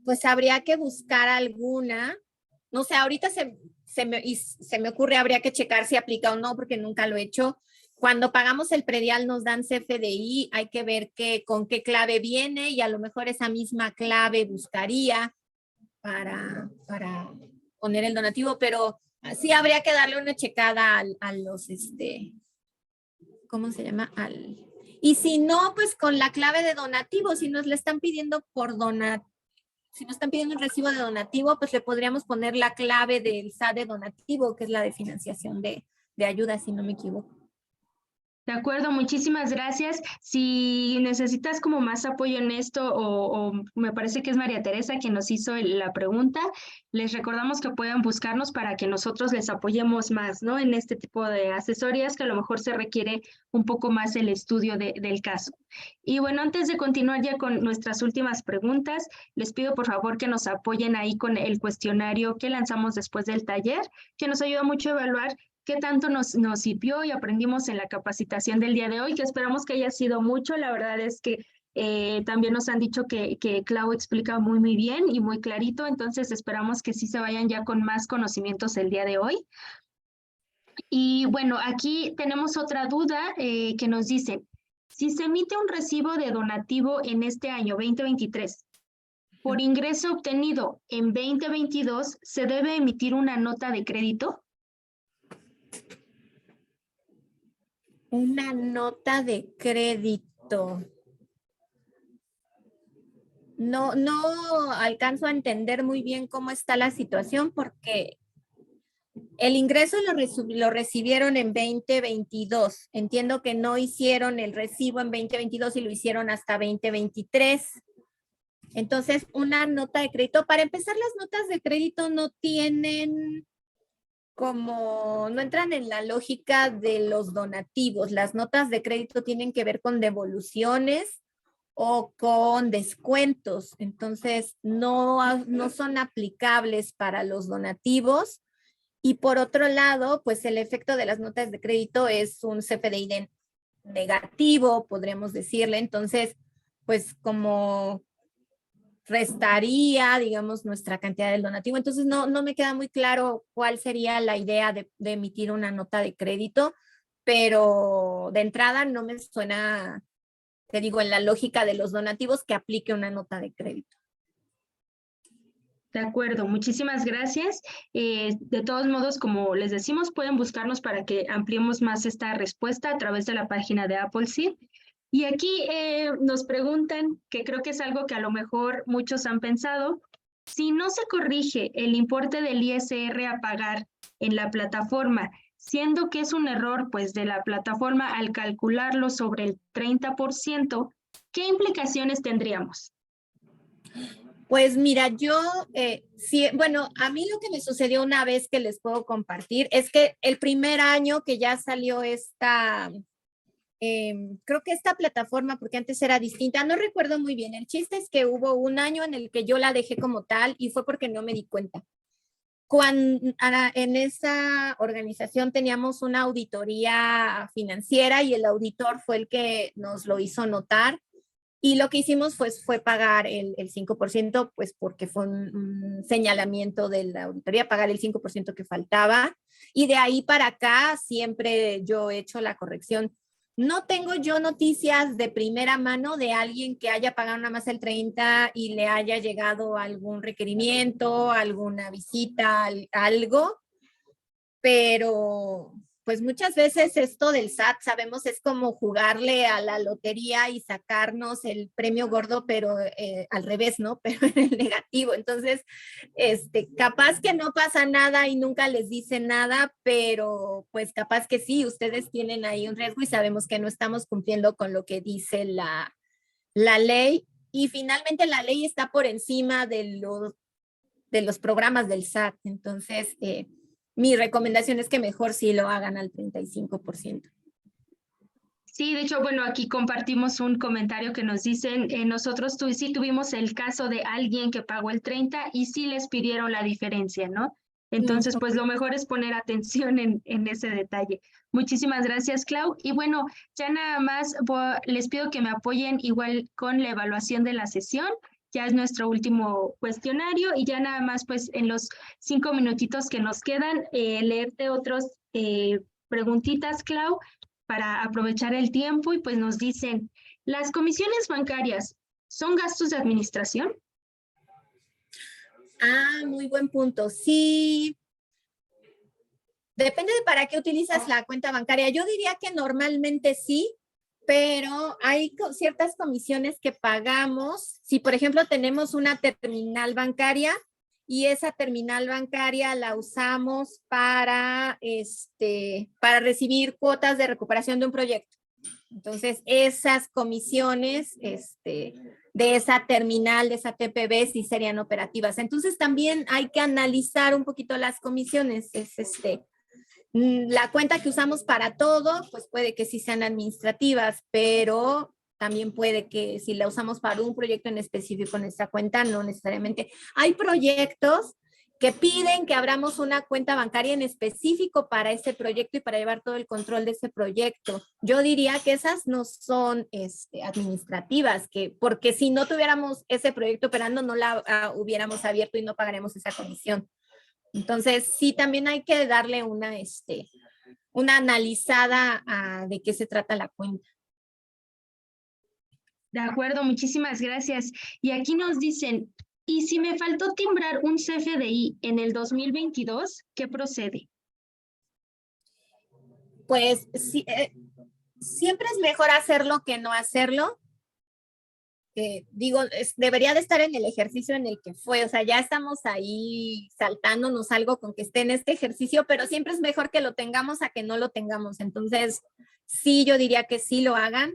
Pues habría que buscar alguna, no sé, ahorita se me ocurre, habría que checar si aplica o no, porque nunca lo he hecho. Cuando pagamos el predial nos dan CFDI, hay que ver con qué clave viene y a lo mejor esa misma clave buscaría para poner el donativo, pero sí habría que darle una checada a los, ¿cómo se llama? Y si no, pues con la clave de donativo, si nos le están pidiendo si nos están pidiendo un recibo de donativo, pues le podríamos poner la clave del SAT de donativo, que es la de financiación de ayuda, si no me equivoco. De acuerdo, muchísimas gracias. Si necesitas como más apoyo en esto o me parece que es María Teresa quien nos hizo la pregunta, les recordamos que pueden buscarnos para que nosotros les apoyemos más, ¿no? En este tipo de asesorías que a lo mejor se requiere un poco más el estudio del caso. Y bueno, antes de continuar ya con nuestras últimas preguntas, les pido por favor que nos apoyen ahí con el cuestionario que lanzamos después del taller, que nos ayuda mucho a evaluar qué tanto nos sirvió y aprendimos en la capacitación del día de hoy, que esperamos que haya sido mucho. La verdad es que también nos han dicho que Clau explica muy bien y muy clarito, entonces esperamos que sí se vayan ya con más conocimientos el día de hoy. Y bueno, aquí tenemos otra duda que nos dice, si se emite un recibo de donativo en este año 2023, por ingreso obtenido en 2022, ¿se debe emitir una nota de crédito? Una nota de crédito. No alcanzo a entender muy bien cómo está la situación porque el ingreso lo recibieron en 2022. Entiendo que no hicieron el recibo en 2022 y lo hicieron hasta 2023. Entonces, una nota de crédito, para empezar, las notas de crédito no tienen no entran en la lógica de los donativos. Las notas de crédito tienen que ver con devoluciones o con descuentos. Entonces, no son aplicables para los donativos. Y por otro lado, pues el efecto de las notas de crédito es un CFDI negativo, podríamos decirle. Entonces, pues como restaría, digamos, nuestra cantidad del donativo. Entonces, no me queda muy claro cuál sería la idea de emitir una nota de crédito, pero de entrada no me suena, te digo, en la lógica de los donativos que aplique una nota de crédito. De acuerdo, muchísimas gracias. De todos modos, como les decimos, pueden buscarnos para que ampliemos más esta respuesta a través de la página de Appleseed. Y aquí nos preguntan, que creo que es algo que a lo mejor muchos han pensado, si no se corrige el importe del ISR a pagar en la plataforma, siendo que es un error pues de la plataforma al calcularlo sobre el 30%, ¿qué implicaciones tendríamos? Pues mira, bueno, a mí lo que me sucedió una vez que les puedo compartir es que el primer año que ya salió creo que esta plataforma, porque antes era distinta, no recuerdo muy bien. El chiste es que hubo un año en el que yo la dejé como tal y fue porque no me di cuenta. En esa organización teníamos una auditoría financiera y el auditor fue el que nos lo hizo notar. Y lo que hicimos fue pagar el 5%, pues porque fue un señalamiento de la auditoría, pagar el 5% que faltaba. Y de ahí para acá siempre yo he hecho la corrección. No tengo yo noticias de primera mano de alguien que haya pagado nada más el 30 y le haya llegado algún requerimiento, alguna visita, algo, pero pues muchas veces esto del SAT, sabemos, es como jugarle a la lotería y sacarnos el premio gordo, pero al revés, ¿no? Pero en el negativo. Entonces, capaz que no pasa nada y nunca les dicen nada, pero pues capaz que sí, ustedes tienen ahí un riesgo y sabemos que no estamos cumpliendo con lo que dice la ley. Y finalmente la ley está por encima de los programas del SAT. Entonces, mi recomendación es que mejor sí lo hagan al 35%. Sí, de hecho, bueno, aquí compartimos un comentario que nos dicen, nosotros sí tuvimos el caso de alguien que pagó el 30 y sí les pidieron la diferencia, ¿no? Entonces, pues lo mejor es poner atención en ese detalle. Muchísimas gracias, Clau. Y bueno, ya nada más les pido que me apoyen igual con la evaluación de la sesión. Ya es nuestro último cuestionario y ya nada más, pues en los 5 minutitos que nos quedan, leerte otros preguntitas, Clau, para aprovechar el tiempo y pues nos dicen, ¿las comisiones bancarias son gastos de administración? Ah, muy buen punto. Sí, depende de para qué utilizas la cuenta bancaria. Yo diría que normalmente sí, pero hay ciertas comisiones que pagamos. Si, por ejemplo, tenemos una terminal bancaria y esa terminal bancaria la usamos para recibir cuotas de recuperación de un proyecto. Entonces, esas comisiones de esa terminal, de esa TPV, sí serían operativas. Entonces, también hay que analizar un poquito las comisiones. La cuenta que usamos para todo, pues puede que sí sean administrativas, pero también puede que si la usamos para un proyecto en específico en esta cuenta, no necesariamente. Hay proyectos que piden que abramos una cuenta bancaria en específico para ese proyecto y para llevar todo el control de ese proyecto. Yo diría que esas no son administrativas, porque si no tuviéramos ese proyecto operando, no la hubiéramos abierto y no pagaremos esa comisión. Entonces, sí, también hay que darle una analizada de qué se trata la cuenta. De acuerdo, muchísimas gracias. Y aquí nos dicen, ¿y si me faltó timbrar un CFDI en el 2022, qué procede? Pues sí, siempre es mejor hacerlo que no hacerlo. Debería de estar en el ejercicio en el que fue, o sea, ya estamos ahí saltándonos algo con que esté en este ejercicio, pero siempre es mejor que lo tengamos a que no lo tengamos. Entonces, sí, yo diría que sí lo hagan.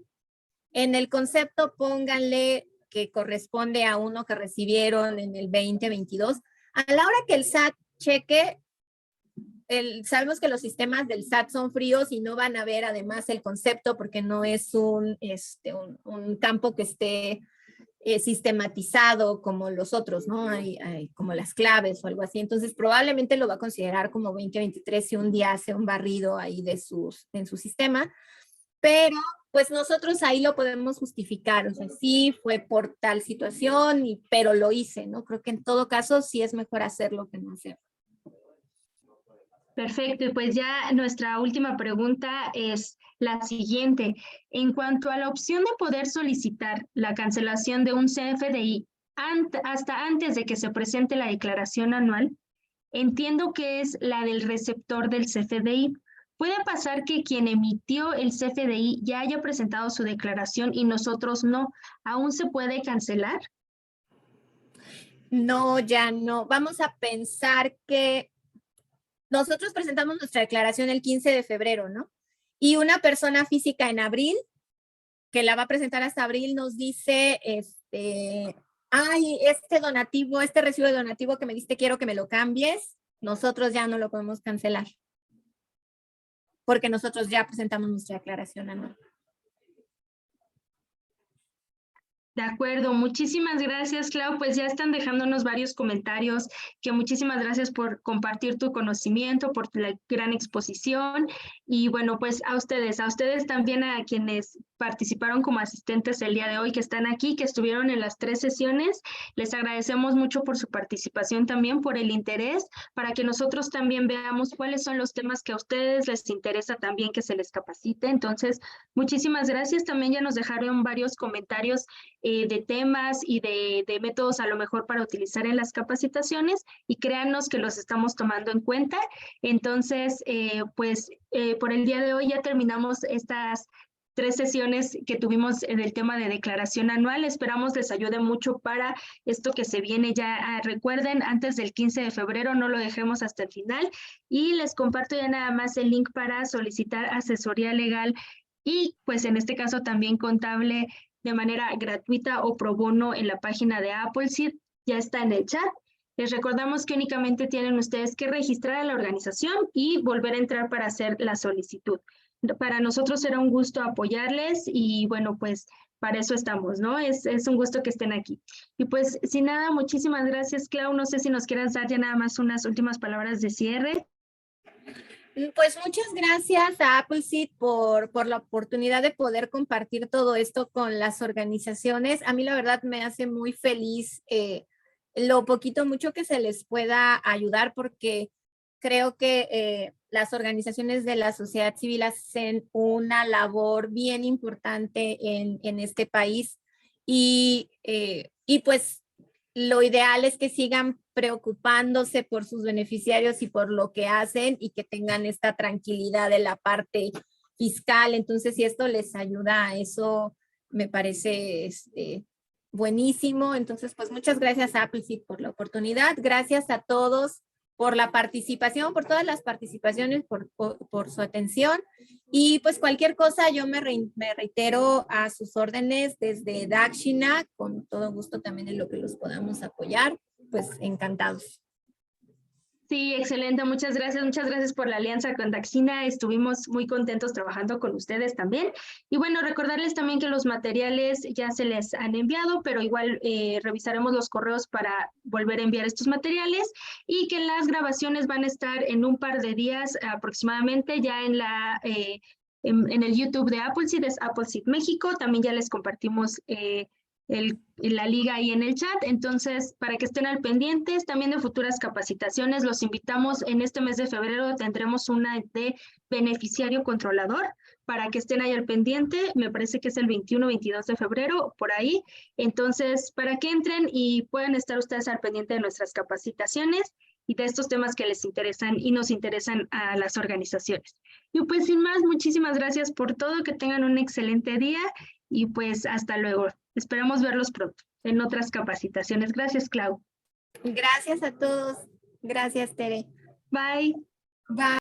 En el concepto, pónganle que corresponde a uno que recibieron en el 2022. A la hora que el SAT cheque, sabemos que los sistemas del SAT son fríos y no van a ver además el concepto porque no es un campo que esté sistematizado como los otros, ¿no? Hay como las claves o algo así. Entonces, probablemente lo va a considerar como 2023 si un día hace un barrido ahí en su sistema. Pero, pues nosotros ahí lo podemos justificar. O sea, sí fue por tal situación, pero lo hice, ¿no? Creo que en todo caso sí es mejor hacerlo que no hacerlo. Perfecto, y pues ya nuestra última pregunta es la siguiente. En cuanto a la opción de poder solicitar la cancelación de un CFDI hasta antes de que se presente la declaración anual, entiendo que es la del receptor del CFDI. ¿Puede pasar que quien emitió el CFDI ya haya presentado su declaración y nosotros no? ¿Aún se puede cancelar? No, ya no. Vamos a pensar que nosotros presentamos nuestra declaración el 15 de febrero, ¿no? Y una persona física en abril, que la va a presentar hasta abril, nos dice, ay, este recibo de donativo que me diste, quiero que me lo cambies. Nosotros ya no lo podemos cancelar. Porque nosotros ya presentamos nuestra declaración anual. De acuerdo, muchísimas gracias, Clau. Pues ya están dejándonos varios comentarios, que muchísimas gracias por compartir tu conocimiento, por la gran exposición. Y bueno, pues a ustedes también, a quienes participaron como asistentes el día de hoy, que están aquí, que estuvieron en las 3 sesiones, les agradecemos mucho por su participación también, por el interés, para que nosotros también veamos cuáles son los temas que a ustedes les interesa también que se les capacite. Entonces, muchísimas gracias. También ya nos dejaron varios comentarios de temas y de métodos a lo mejor para utilizar en las capacitaciones, y créanos que los estamos tomando en cuenta. Entonces, por el día de hoy ya terminamos estas 3 sesiones que tuvimos en el tema de declaración anual. Esperamos les ayude mucho para esto que se viene ya. Recuerden, antes del 15 de febrero, no lo dejemos hasta el final, y les comparto ya nada más el link para solicitar asesoría legal y pues en este caso también contable de manera gratuita o pro bono en la página de Appleseed. Ya está en el chat. Les recordamos que únicamente tienen ustedes que registrar a la organización y volver a entrar para hacer la solicitud. Para nosotros será un gusto apoyarles y bueno, pues para eso estamos, ¿no? Es un gusto que estén aquí. Y pues sin nada, muchísimas gracias, Clau. No sé si nos quieras dar ya nada más unas últimas palabras de cierre. Pues muchas gracias a Appleseed por la oportunidad de poder compartir todo esto con las organizaciones. A mí la verdad me hace muy feliz lo poquito, mucho que se les pueda ayudar, porque creo que las organizaciones de la sociedad civil hacen una labor bien importante en este país y pues lo ideal es que sigan preocupándose por sus beneficiarios y por lo que hacen y que tengan esta tranquilidad de la parte fiscal. Entonces, si esto les ayuda a eso, me parece buenísimo. Entonces, pues muchas gracias a Appleseed por la oportunidad. Gracias a todos por la participación, por todas las participaciones, por su atención. Y pues cualquier cosa, yo me reitero a sus órdenes desde Dakshina, con todo gusto también en lo que los podamos apoyar, pues encantados. Sí, excelente. Muchas gracias por la alianza con Dakshina. Estuvimos muy contentos trabajando con ustedes también. Y bueno, recordarles también que los materiales ya se les han enviado, pero igual revisaremos los correos para volver a enviar estos materiales y que las grabaciones van a estar en un par de días aproximadamente ya en el YouTube de Appleseed, es Appleseed México. También ya les compartimos la liga ahí en el chat, entonces para que estén al pendientes también de futuras capacitaciones, los invitamos en este mes de febrero, tendremos una de beneficiario controlador, para que estén ahí al pendiente, me parece que es el 21-22 de febrero, por ahí, entonces para que entren y puedan estar ustedes al pendiente de nuestras capacitaciones y de estos temas que les interesan y nos interesan a las organizaciones. Y pues sin más, muchísimas gracias por todo, que tengan un excelente día y pues hasta luego. Esperamos verlos pronto en otras capacitaciones. Gracias, Clau. Gracias a todos. Gracias, Tere. Bye. Bye.